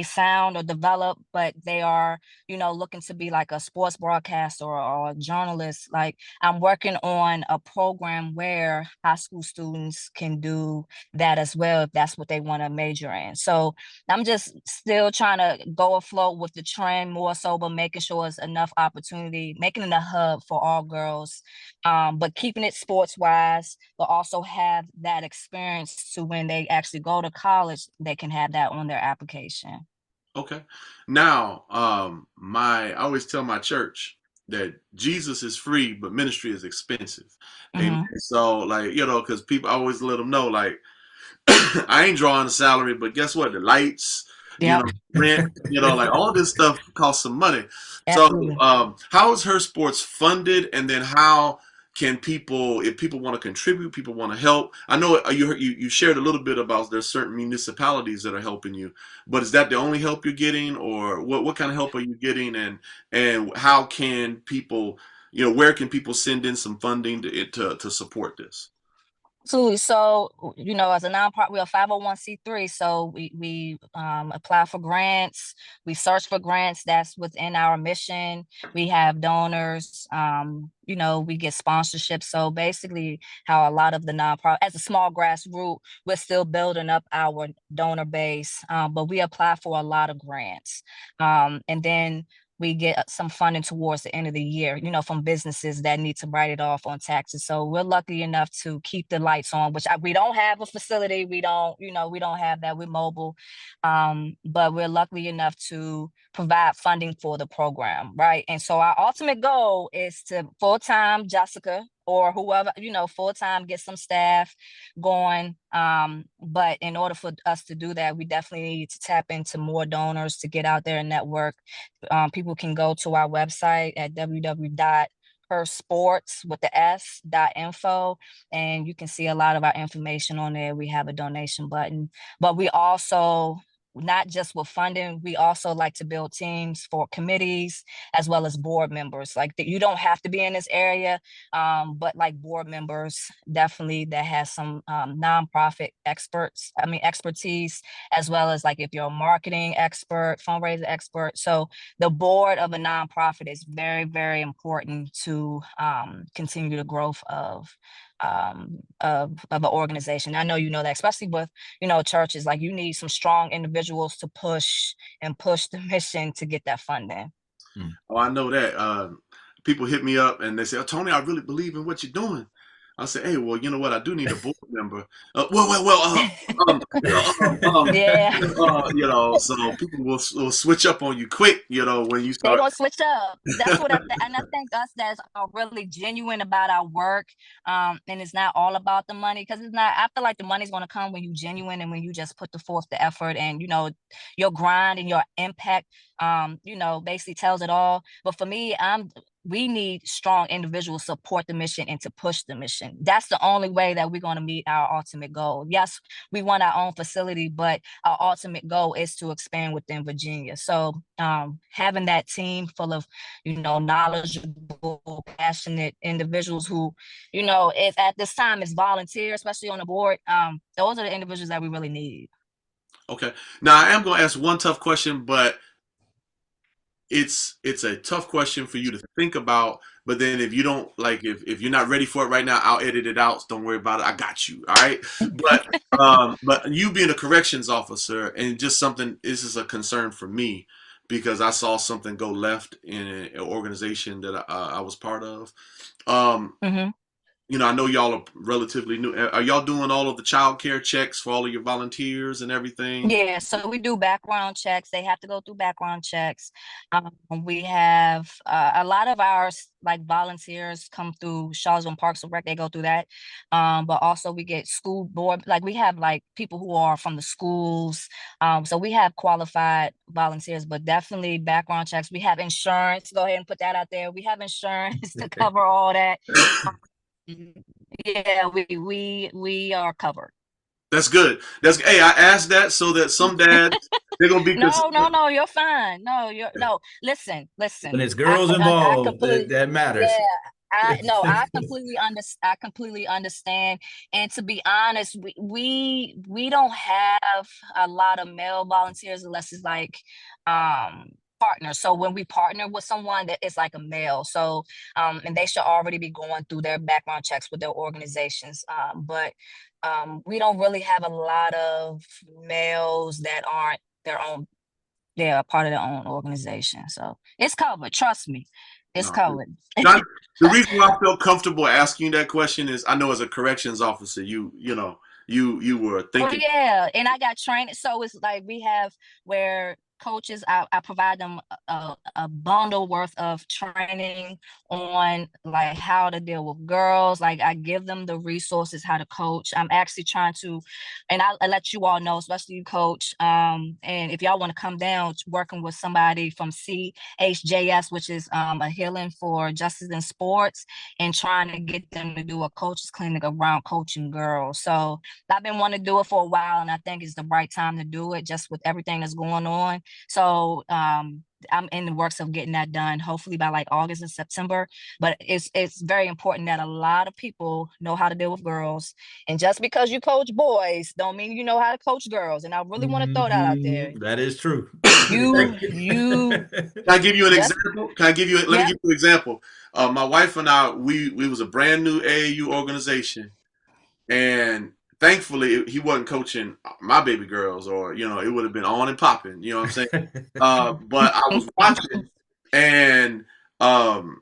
sound or developed, but they are, looking to be like a sports broadcaster or a journalist. Like, I'm working on a program where high school students can do that as well, if that's what they want to major in. So I'm just still trying to go afloat with the trend more so, but making sure it's enough opportunity, making it a hub for all girls, but keeping it sports wise, but also have that experience to when they actually go to college, they can have that on their application. Okay. Now, I always tell my church that Jesus is free, but ministry is expensive. And so, like, because people, I always let them know, like, I ain't drawing a salary, but guess what? The lights, rent, like all this stuff costs some money. Absolutely. So, how is Her Sports funded? And then how can people, if people want to contribute, people want to help? I know you shared a little bit about there's certain municipalities that are helping you, but is that the only help you're getting, or what kind of help are you getting? And how can people, where can people send in some funding to support this? Absolutely. So, as a nonprofit, we're a 501c3. So we apply for grants. We search for grants that's within our mission. We have donors. We get sponsorships. So basically, how a lot of the nonprofit, as a small grassroots, we're still building up our donor base. But we apply for a lot of grants, and then we get some funding towards the end of the year, from businesses that need to write it off on taxes. So we're lucky enough to keep the lights on, which we don't have a facility. We don't have that. We're mobile. But we're lucky enough to provide funding for the program, right? And so our ultimate goal is to full-time Jessica or whoever, full-time, get some staff going. But in order for us to do that, we definitely need to tap into more donors to get out there and network. People can go to our website at www.hersports.info, and you can see a lot of our information on there. We have a donation button, but we also, not just with funding, we also like to build teams for committees as well as board members. Like, you don't have to be in this area, but like board members definitely that has some nonprofit expertise, as well as like if you're a marketing expert, fundraiser expert. So the board of a nonprofit is very, very important to continue the growth of an organization. I know you know that, especially with churches. Like, you need some strong individuals to push the mission to get that funding. Oh, I know that. People hit me up and they say, "Oh, Tony, I really believe in what you're doing." I say, "Hey, well, you know what? I do need a board member." Yeah. So people will switch up on you quick, when you start. They're gonna switch up. That's what and I think us that are really genuine about our work, and it's not all about the money, because it's not. I feel like the money's gonna come when you genuine and when you just put forth the effort, and your grind and your impact, basically tells it all. But for me, we need strong individuals to support the mission and to push the mission. That's the only way that we're going to meet our ultimate goal. Yes, we want our own facility, but our ultimate goal is to expand within Virginia. So having that team full of, knowledgeable, passionate individuals who, is at this time is volunteer, especially on the board. Those are the individuals that we really need. Okay. Now, I am going to ask one tough question, but it's a tough question for you to think about. But then if you don't if you're not ready for it right now, I'll edit it out. Don't worry about it. I got you. All right. But you being a corrections officer, and just something, this is a concern for me because I saw something go left in an organization that I was part of. I know y'all are relatively new. Are y'all doing all of the child care checks for all of your volunteers and everything? Yeah, so we do background checks. They have to go through background checks. We have a lot of our volunteers come through Charlottesville Parks and Rec. They go through that. But also we get school board. We have people who are from the schools. So we have qualified volunteers, but definitely background checks. We have insurance. Go ahead and put that out there. We have insurance to cover all that. Yeah, we are covered. That's good. Hey, I asked that so that some dads, they're gonna be no, you're fine. No, listen. When it's girls involved, that matters. Yeah, I completely understand. And to be honest, we don't have a lot of male volunteers unless it's like partners. So when we partner with someone that is like a male, so and they should already be going through their background checks with their organizations. But we don't really have a lot of males that aren't their own, they're a part of their own organization. So it's covered. Trust me. It's No. covered. John, the reason why I feel comfortable asking you that question is I know as a corrections officer, you were Oh thinking. yeah, and I got trained. So it's like we have where coaches, I provide them a bundle worth of training on like how to deal with girls. Like I give them the resources how to coach. I'm actually trying to, and I let you all know, especially you coach. And if y'all want to come down, working with somebody from CHJS, which is a Healing for Justice in Sports, and trying to get them to do a coaches clinic around coaching girls. So I've been wanting to do it for a while, and I think it's the right time to do it just with everything that's going on. So I'm in the works of getting that done, hopefully by like August and September. But it's very important that a lot of people know how to deal with girls. And just because you coach boys don't mean you know how to coach girls. And I really want to throw that out there. That is true. You Can I give you an example? Let me give you an example. My wife and I, we was a brand new AAU organization, and thankfully he wasn't coaching my baby girls, or it would have been on and popping. You know what I'm saying? But I was watching, and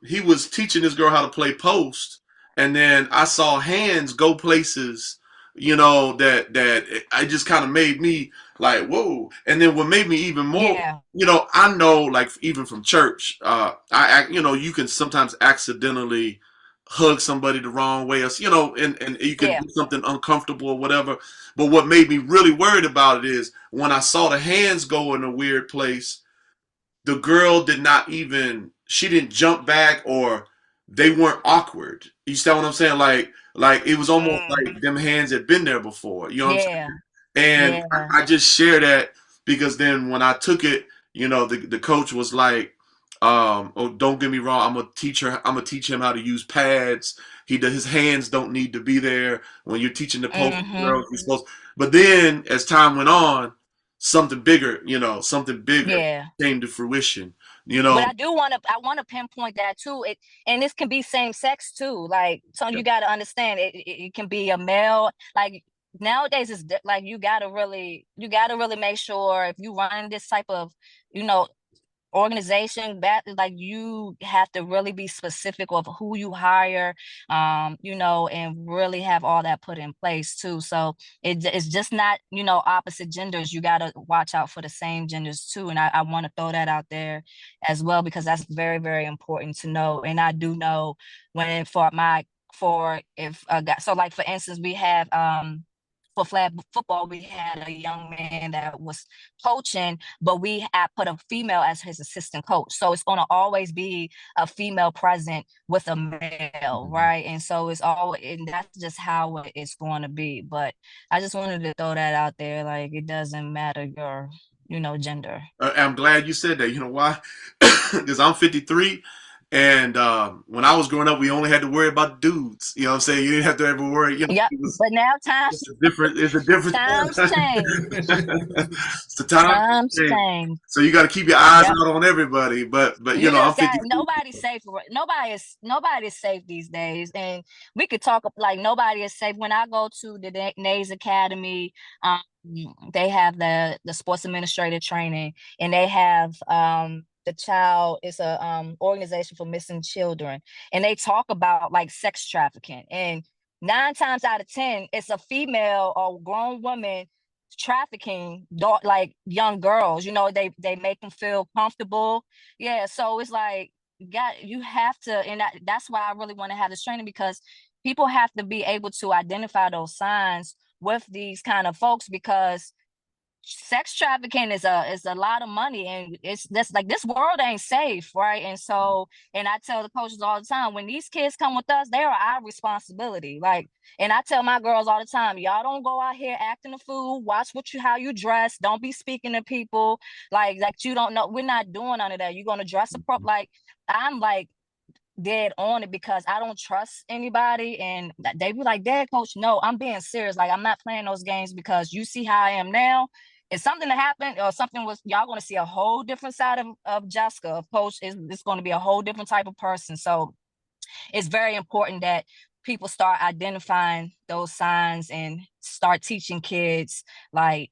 he was teaching this girl how to play post, and then I saw hands go places, that I just kind of made me like, whoa. And then what made me even more, I know, like even from church, you can sometimes accidentally hug somebody the wrong way, or and you can do something uncomfortable or whatever. But what made me really worried about it is when I saw the hands go in a weird place, the girl she didn't jump back, or they weren't awkward. You see what I'm saying? Like it was almost like them hands had been there before. You know what I'm saying? And I just share that because then when I took it, the coach was like, oh, don't get me wrong, I'm gonna teach him how to use pads. His hands don't need to be there when you're teaching the post girls. You're supposed, but then as time went on, something bigger came to fruition. But I want to pinpoint that too. And this can be same sex too. Like, so you got to understand it can be a male. Like nowadays it's like you got to really make sure if you run this type of organization, like you have to really be specific of who you hire, and really have all that put in place too. So it's just not opposite genders. You got to watch out for the same genders too. And I want to throw that out there as well, because that's very, very important to know. And I do know when so like for instance, we have for flag football, we had a young man that was coaching, but we put a female as his assistant coach. So it's going to always be a female present with a male, right? And so and that's just how it's going to be. But I just wanted to throw that out there. Like, it doesn't matter your, gender. I'm glad you said that. You know why? Because I'm 53. And when I was growing up, we only had to worry about dudes. You know what I'm saying? You didn't have to ever worry. But now times it's a different times change. It's the times change. So you got to keep your eyes out on everybody. But I'm 50. Nobody's safe. Nobody's safe these days. And we could talk like nobody is safe. When I go to the Nays Academy, they have the sports administrator training, and they have the child is a organization for missing children, and they talk about like sex trafficking, and 9 times out of 10 it's a female or grown woman trafficking like young girls. They make them feel comfortable. So it's like you have to, and that's why I really want to have this training, because people have to be able to identify those signs with these kind of folks, because sex trafficking is a lot of money, and this world ain't safe, right? And so, and I tell the coaches all the time, when these kids come with us, they are our responsibility. Like, and I tell my girls all the time, y'all don't go out here acting a fool. Watch how you dress. Don't be speaking to people like you don't know. We're not doing none of that. You're gonna dress like I'm like dead on it because I don't trust anybody. And they be like, Dad, Coach, no, I'm being serious. Like, I'm not playing those games because you see how I am now. If something that happened or something was, y'all going to see a whole different side of Jessica, of Coach. It's going to be a whole different type of person. So it's very important that people start identifying those signs and start teaching kids like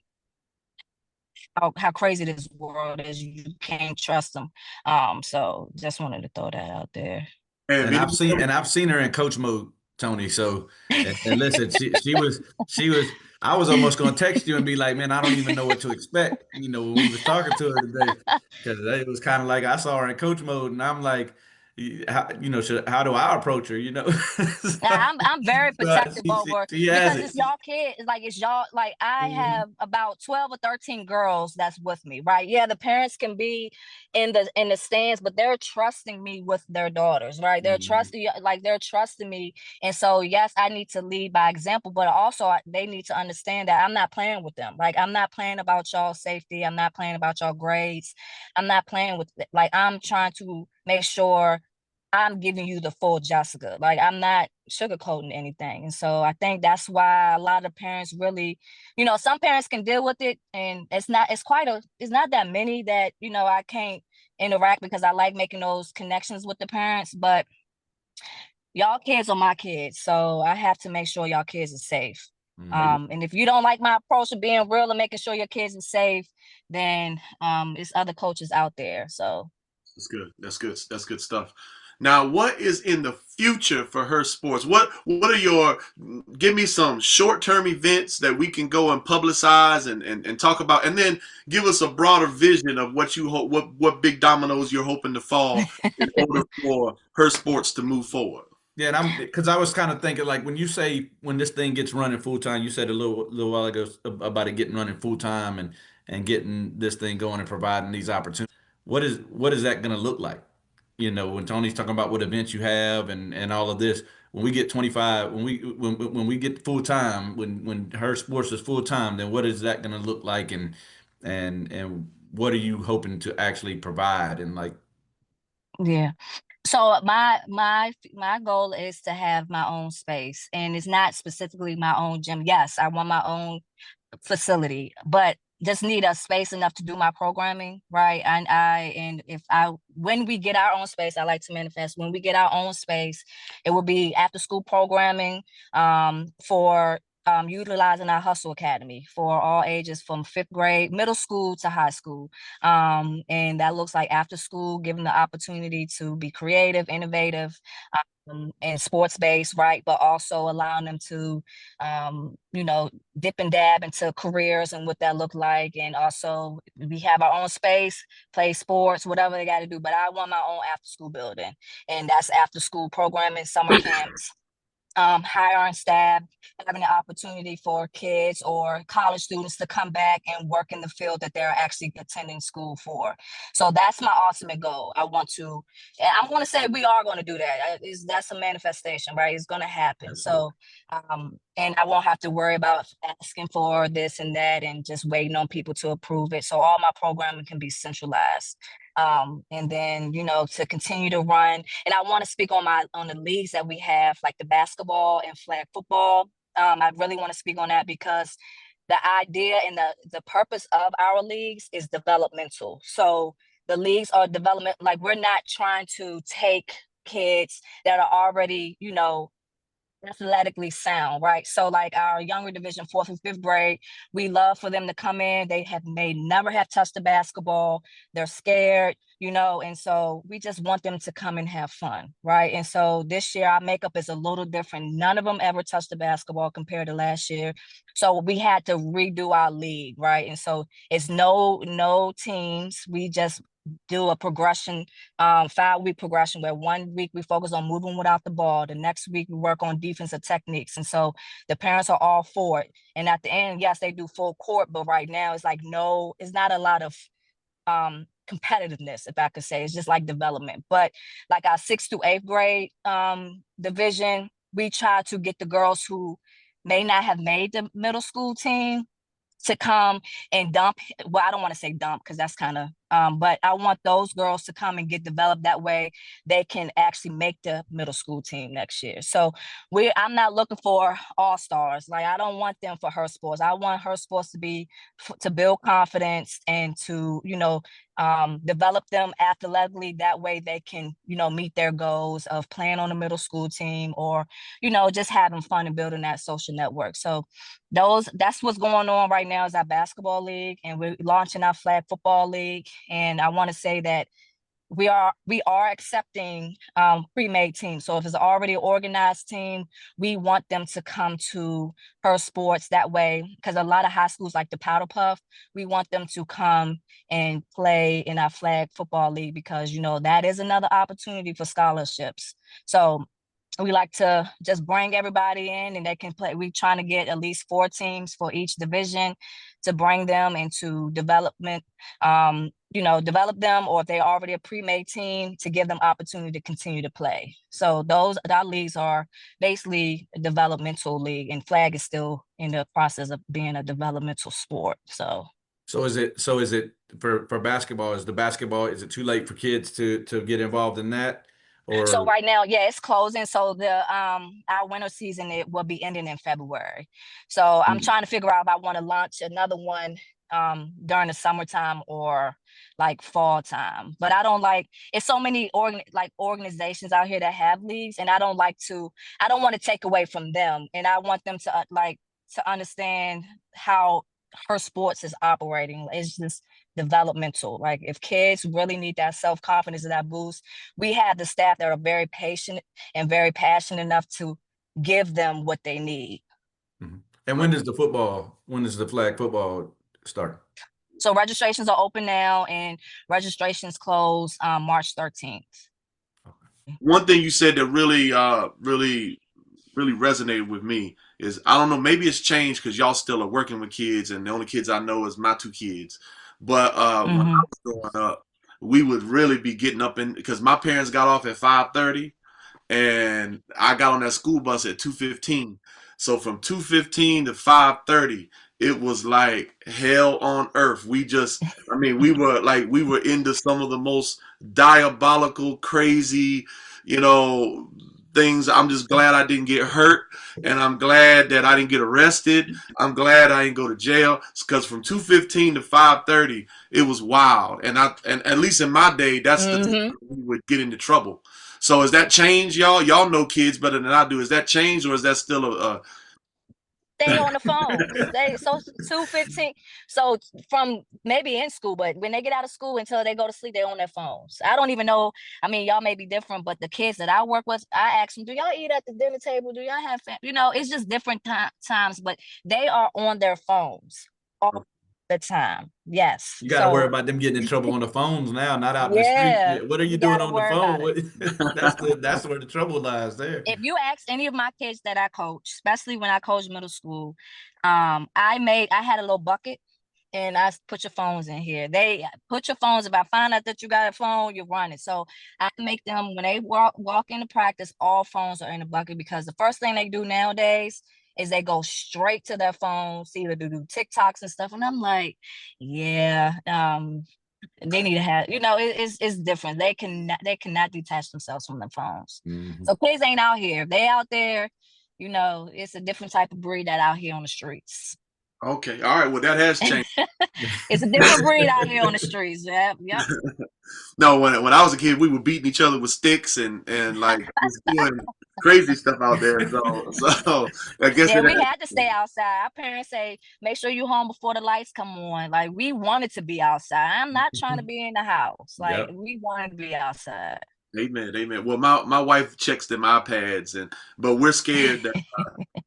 how crazy this world is. You can't trust them. So just wanted to throw that out there. And I've seen her in coach mode, Tony. So and listen, she was I was almost gonna text you and be like, man, I don't even know what to expect, when we was talking to her today. Because it was kind of like I saw her in coach mode and I'm like, how do I approach her? I'm very protective over because it's y'all kids. It's y'all. Like I have about 12 or 13 girls that's with me, right? Yeah, the parents can be in the stands, but they're trusting me with their daughters, right? They're trusting me, and so yes, I need to lead by example, but also they need to understand that I'm not playing with them. Like I'm not playing about y'all safety. I'm not playing about y'all grades. I'm not playing with I'm trying to make sure I'm giving you the full Jessica. Like I'm not sugarcoating anything. And so I think that's why a lot of parents really, some parents can deal with it and it's not that many that, I can't interact because I like making those connections with the parents, but y'all kids are my kids. So I have to make sure y'all kids are safe. And if you don't like my approach of being real and making sure your kids are safe, then it's other coaches out there. So that's good. That's good stuff. Now, what is in the future for her sports? What are give me some short-term events that we can go and publicize and talk about, and then give us a broader vision of what you hope, what big dominoes you're hoping to fall in order for her sports to move forward. Yeah, and because I was kind of thinking like when this thing gets running full time, you said a little while ago about it getting running full time and getting this thing going and providing these opportunities. What is that going to look like? When Tony's talking about what events you have and all of this, when we get 25, when we get full time, when her sports is full time, then what is that going to look like and what are you hoping to actually provide and like? Yeah. So my goal is to have my own space, and it's not specifically my own gym. Yes, I want my own facility, but just need a space enough to do my programming, right? And when we get our own space, I like to manifest. When we get our own space, it will be after school programming for utilizing our Hustle Academy for all ages from 5th grade, middle school to high school. And that looks like after school, giving the opportunity to be creative, innovative, and sports-based, right? But also allowing them to, dip and dab into careers and what that look like. And also we have our own space, play sports, whatever they got to do. But I want my own after-school building. And that's after-school programming, summer camps. Hiring staff, having the opportunity for kids or college students to come back and work in the field that they're actually attending school for. So that's my ultimate goal. I want to say we are going to do that. That's a manifestation, right? It's going to happen. So, and I won't have to worry about asking for this and that and just waiting on people to approve it. So all my programming can be centralized. And then, to continue to run. And I want to speak on the leagues that we have, like the basketball and flag football. I really want to speak on that because the idea and the purpose of our leagues is developmental. So the leagues are development, like we're not trying to take kids that are already, athletically sound, right? So like our younger division, 4th and 5th grade, we love for them to come in. They never have touched a basketball. They're scared, and so we just want them to come and have fun, right? And so this year our makeup is a little different. None of them ever touched a basketball compared to last year. So we had to redo our league, right? And so it's no teams. We just do a progression, 5-week progression where 1 week we focus on moving without the ball. The next week we work on defensive techniques. And so the parents are all for it. And at the end, yes, they do full court, but right now it's like, it's not a lot of competitiveness, if I could say. It's just like development. But like our 6th to 8th grade division, we try to get the girls who may not have made the middle school team to come and dump. Well, I don't want to say dump because that's kind of But I want those girls to come and get developed. That way they can actually make the middle school team next year. So I'm not looking for all-stars. Like, I don't want them for her sports. I want her sports to be to build confidence and to, develop them athletically. That way they can, meet their goals of playing on a middle school team, or, just having fun and building that social network. So that's what's going on right now is our basketball league, and we're launching our flag football league. And I want to say that we are accepting pre-made teams. So if it's already an organized team, we want them to come to her sports. That way, because a lot of high schools like the Powder Puff, we want them to come and play in our flag football league, because that is another opportunity for scholarships. So we like to just bring everybody in and they can play. We're trying to get at least 4 teams for each division to bring them into development, develop them, or if they're already a pre-made team, to give them opportunity to continue to play. So our leagues are basically a developmental league, and flag is still in the process of being a developmental sport. So is it for basketball, is it too late for kids to get involved in that? So right now, yeah, it's closing. So our winter season, it will be ending in February. So I'm trying to figure out if I want to launch another one during the summertime or like fall time. But I don't it's so many organizations out here that have leagues, and I don't want to take away from them. And I want them to to understand how her sports is operating. It's just developmental. Like, if kids really need that self-confidence and that boost, we have the staff that are very patient and very passionate enough to give them what they need. Mm-hmm. And when does the flag football start? So registrations are open now, and registrations close March 13th. One thing you said that really resonated with me is, I don't know, maybe it's changed because y'all still are working with kids, and the only kids I know is my 2 kids. But when I was growing up, we would really be getting up because my parents got off at 5:30, and I got on that school bus at 2:15. So from 2:15 to 5:30, it was like hell on earth. We were into some of the most diabolical, crazy, things. I'm just glad I didn't get hurt, and I'm glad that I didn't get arrested. I'm glad I didn't go to jail, because from 2:15 to 5:30, it was wild. And at least in my day, that's the time we would get into trouble. So has that changed, y'all? Y'all know kids better than I do. Has that changed, or is that still a Stay on the phone. So 2:15. So from maybe in school, but when they get out of school until they go to sleep, they're on their phones. I don't even know. I mean, y'all may be different, but the kids that I work with, I ask them, do y'all eat at the dinner table? Do y'all have it's just different times, but they are on their phones all the time. Yes. You got to worry about them getting in trouble on the phones now, not out in the street. What are you doing on the phone? That's where the trouble lies there. If you ask any of my kids that I coach, especially when I coach middle school, I had a little bucket, and I put your phones in here. They put your phones. If I find out that you got a phone, you're running. So I make them, when they walk into practice, all phones are in the bucket, because the first thing they do nowadays is they go straight to their phones, either to do TikToks and stuff. And I'm like, yeah, they need to have, it's different. They cannot detach themselves from their phones. So kids ain't out here. If they out there, it's a different type of breed that out here on the streets. Okay. All right. Well, that has changed. It's a different breed out here on the streets. Yep. No, when I was a kid, we were beating each other with sticks and like doing crazy stuff out there. So I guess we had to stay outside. Our parents say, make sure you're home before the lights come on. Like, we wanted to be outside. I'm not trying to be in the house. Like, we wanted to be outside. Amen. Well, my wife checks them iPads, but we're scared that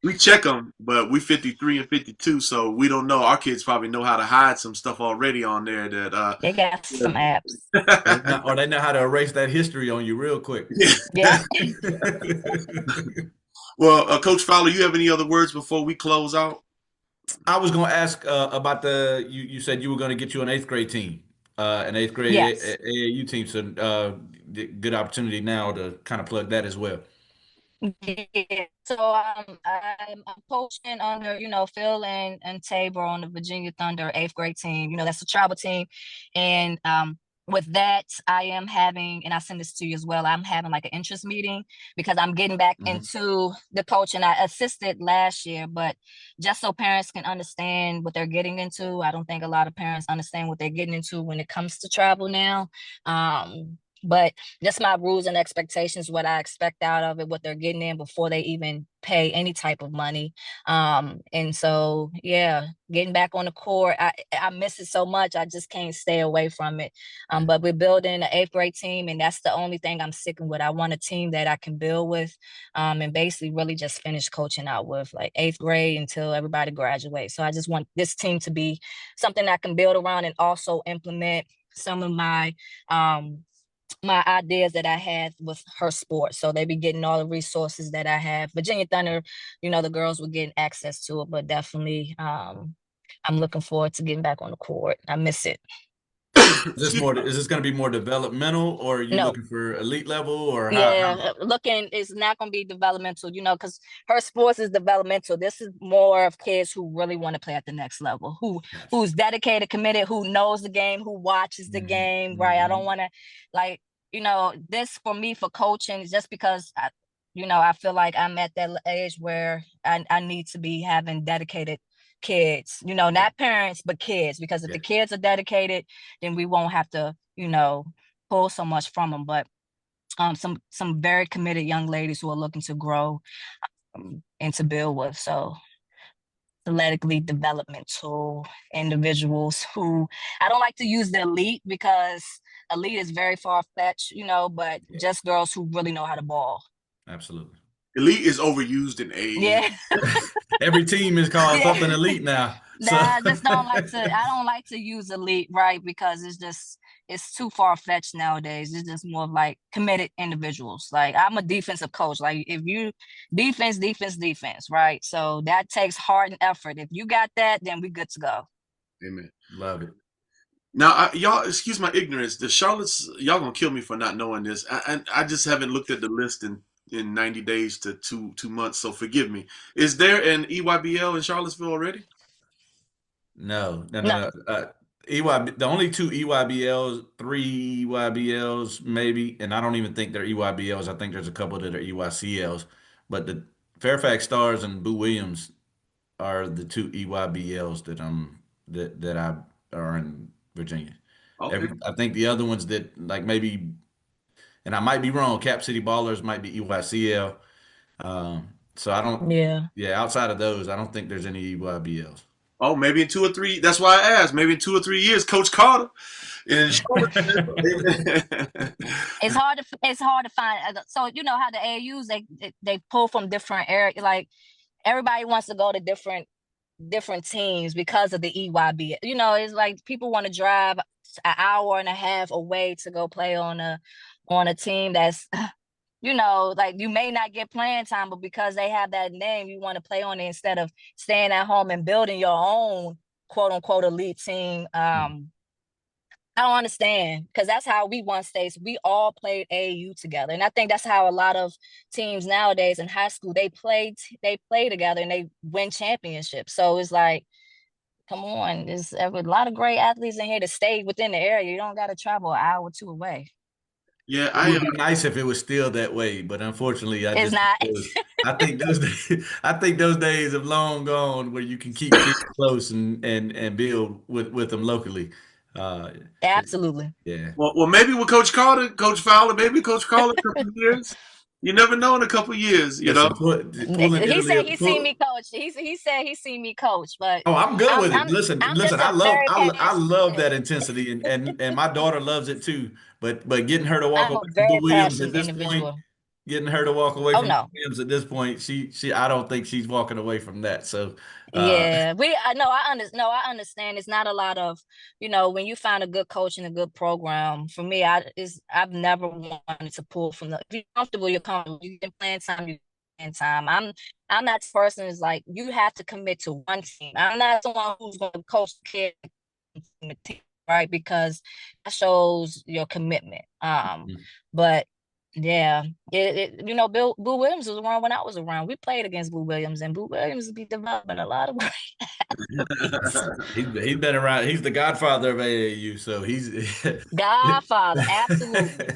we check them, but we 53 and 52, so we don't know. Our kids probably know how to hide some stuff already on there that they got some apps, or they know how to erase that history on you real quick. Yeah. Well, Coach Fowler, you have any other words before we close out? I was going to ask about you said you were going to get you an 8th grade team, an 8th grade AAU team. So good opportunity now to kind of plug that as well. Yeah. So I'm coaching under, Phil and Tabor on the Virginia Thunder 8th grade team. That's a travel team. And with that, I am having, and I send this to you as well, I'm having like an interest meeting because I'm getting back into the coaching. I assisted last year, but just so parents can understand what they're getting into, I don't think a lot of parents understand what they're getting into when it comes to travel now. But just my rules and expectations, what I expect out of it, what they're getting in before they even pay any type of money. And so, yeah, getting back on the court, I miss it so much. I just can't stay away from it. But we're building an 8th grade team, and that's the only thing I'm sticking with. I want a team that I can build with, and basically really just finish coaching out with, like 8th grade until everybody graduates. So I just want this team to be something I can build around and also implement some of my ideas that I had with her sport. So they be getting all the resources that I have. Virginia Thunder, the girls were getting access to it, but definitely I'm looking forward to getting back on the court. I miss it. Is this going to be more developmental, or are you No. looking for elite level, or Yeah, looking is not going to be developmental, because her sports is developmental. This is more of kids who really want to play at the next level, who's dedicated, committed, who knows the game, who watches the game, right? I don't want to, like, this for me for coaching is just because I feel like I'm at that age where I need to be having dedicated kids, not parents, but kids, because if the kids are dedicated, then we won't have to, pull so much from them. But some very committed young ladies who are looking to grow and to build with. So athletically developmental individuals who, I don't like to use the elite because elite is very far-fetched, but just girls who really know how to ball. Absolutely. Elite is overused in age. Yeah. Every team is called something elite now. So. Nah, I don't like to use elite, right? Because it's too far-fetched nowadays. It's just more of like committed individuals. Like, I'm a defensive coach. Like, if you defense, right? So that takes heart and effort. If you got that, then we good to go. Amen. Love it. Now, y'all, excuse my ignorance. The Charlotte's, y'all gonna kill me for not knowing this. I just haven't looked at the list in 90 days to two months, so forgive me. Is there an EYBL in Charlottesville already? No. The only 2 EYBLs, 3 EYBLs maybe, and I don't even think they're EYBLs. I think there's a couple that are EYCLs, but the Fairfax Stars and Boo Williams are the 2 EYBLs that I are in Virginia. Okay. I think the other ones that, like, maybe, and I might be wrong, Cap City Ballers might be EYCL. So I don't. Yeah. Outside of those, I don't think there's any EYBLs. Oh, maybe in 2 or 3. That's why I asked. Maybe in 2 or 3 years, Coach Carter. It's hard to find. So how the AAUs they pull from different areas. Like, everybody wants to go to different teams because of the EYB. It's like people want to drive an hour and a half away to go play on a team that's like, you may not get playing time, but because they have that name, you want to play on it instead of staying at home and building your own quote unquote elite team. I don't understand, because that's how we once stayed. We all played AAU together, and I think that's how a lot of teams nowadays in high school they play together and they win championships. So it's like, come on, there's a lot of great athletes in here to stay within the area. You don't got to travel an hour or 2 away. Yeah, It would be nice if it was still that way, but unfortunately, It's not. I think those days have long gone where you can keep kids close and build with them locally. Absolutely. Yeah. Well, maybe with Coach Carter, Coach Fowler, maybe Coach Carter a couple of years. You never know in a couple of years, you know. He said he seen me coach. He said he seen me coach, but I'm good with it. Listen, I love that passionate intensity, and my daughter loves it too. But getting her to walk I'm a away from very Boo Williams at passionate this individual. point, getting her to walk away Oh, from no. Williams at this point, she I don't think she's walking away from that. So Yeah, I understand. It's not a lot of, when you find a good coach and a good program. For me, I've never wanted to pull from if you're comfortable, you're comfortable. You can plan time, you can time. I'm not the person who's like, you have to commit to one team. I'm not someone who's going to coach the kid, right? Because that shows your commitment. But Yeah, you know, Boo Williams was around when I was around. We played against Boo Williams, and Boo Williams be developing a lot of great athletes. He's been around. He's the godfather of AAU, so he's Godfather, absolutely.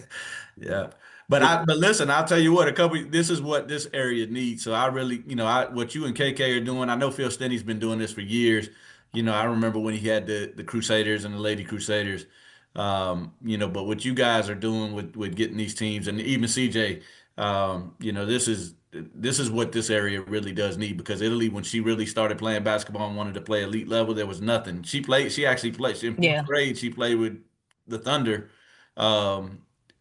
yeah. But listen, I'll tell you what, this is what this area needs. So I really, what you and KK are doing, I know Phil Stinney's been doing this for years. I remember when he had the Crusaders and the Lady Crusaders. But what you guys are doing with getting these teams, and even CJ, this is what this area really does need, because Italy, when she really started playing basketball and wanted to play elite level, there was nothing. She actually played in fourth Yeah. grade. She played with the Thunder.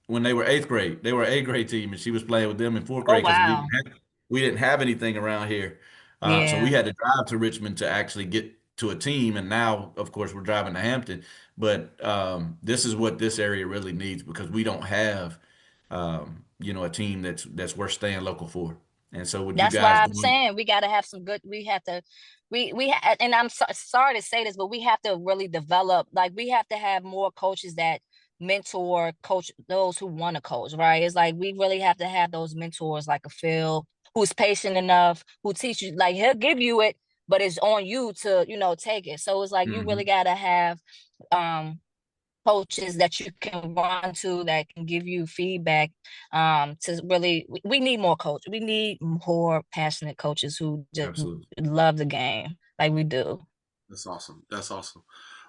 When they were eighth grade. They were an A-grade team, and she was playing with them in fourth Oh grade because wow. we didn't have anything around here. So we Yeah. had to drive to Richmond to actually get to a team, and now, of course, we're driving to Hampton. But this is what this area really needs, because we don't have, a team that's worth staying local for. And so with you That's guys why I'm doing, saying we got to have some good. We have to, and I'm sorry to say this, but we have to really develop. Like, we have to have more coaches that mentor coach those who want to coach. Right? It's like we really have to have those mentors, like a Phil, who's patient enough, who teach you. Like, he'll give you it, but it's on you to take it. So it's like you really Mhm. got to have coaches that you can run to, that can give you feedback, to really, we need more coaches. We need more passionate coaches who just Absolutely. love the game like we do. That's awesome. That's awesome.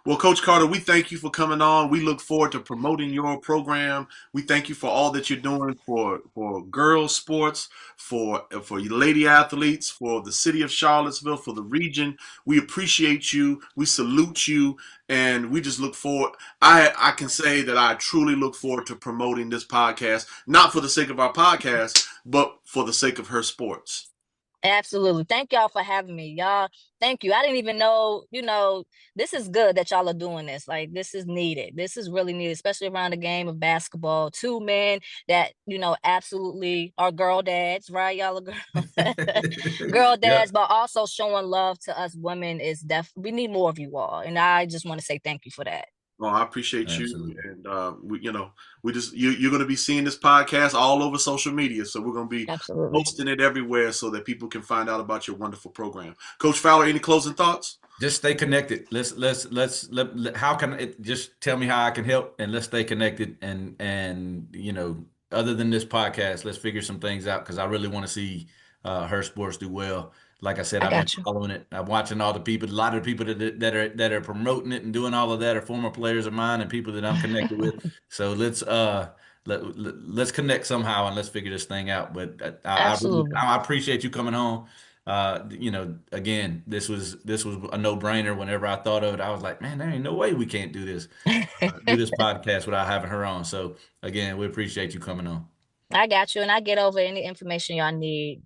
Well, Coach Carter, we thank you for coming on. We look forward to promoting your program. We thank you for all that you're doing for girls sports, for you lady athletes, for the city of Charlottesville, for the region. We appreciate you. We salute you, and we just look forward. I can say that I truly look forward to promoting this podcast, not for the sake of our podcast, but for the sake of her sports. Absolutely. Thank y'all for having me. Y'all, thank you. I didn't even know, this is good that y'all are doing this. Like, this is needed. This is really needed, especially around the game of basketball. Two men that, absolutely are girl dads, right? Y'all are girl dads, Yep. but also showing love to us women is we need more of you all. And I just want to say thank you for that. Well, I appreciate you, Absolutely. and we just you're going to be seeing this podcast all over social media, so we're going to be Absolutely. posting it everywhere so that people can find out about your wonderful program. Coach Fowler, any closing thoughts? Just stay connected. How can it, just tell me how I can help, and let's stay connected. And other than this podcast, let's figure some things out, because I really want to see her sports do well. Like I said, I I've been got you. following it. I'm watching all the people. A lot of the people that are promoting it and doing all of that are former players of mine and people that I'm connected with. So let's connect somehow, and let's figure this thing out. But Absolutely. I appreciate you coming home. Again, this was a no-brainer. Whenever I thought of it, I was like, man, there ain't no way we can't do this podcast without having her on. So again, we appreciate you coming on. I got you, and I get over any information y'all need.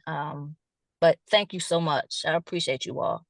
But thank you so much. I appreciate you all.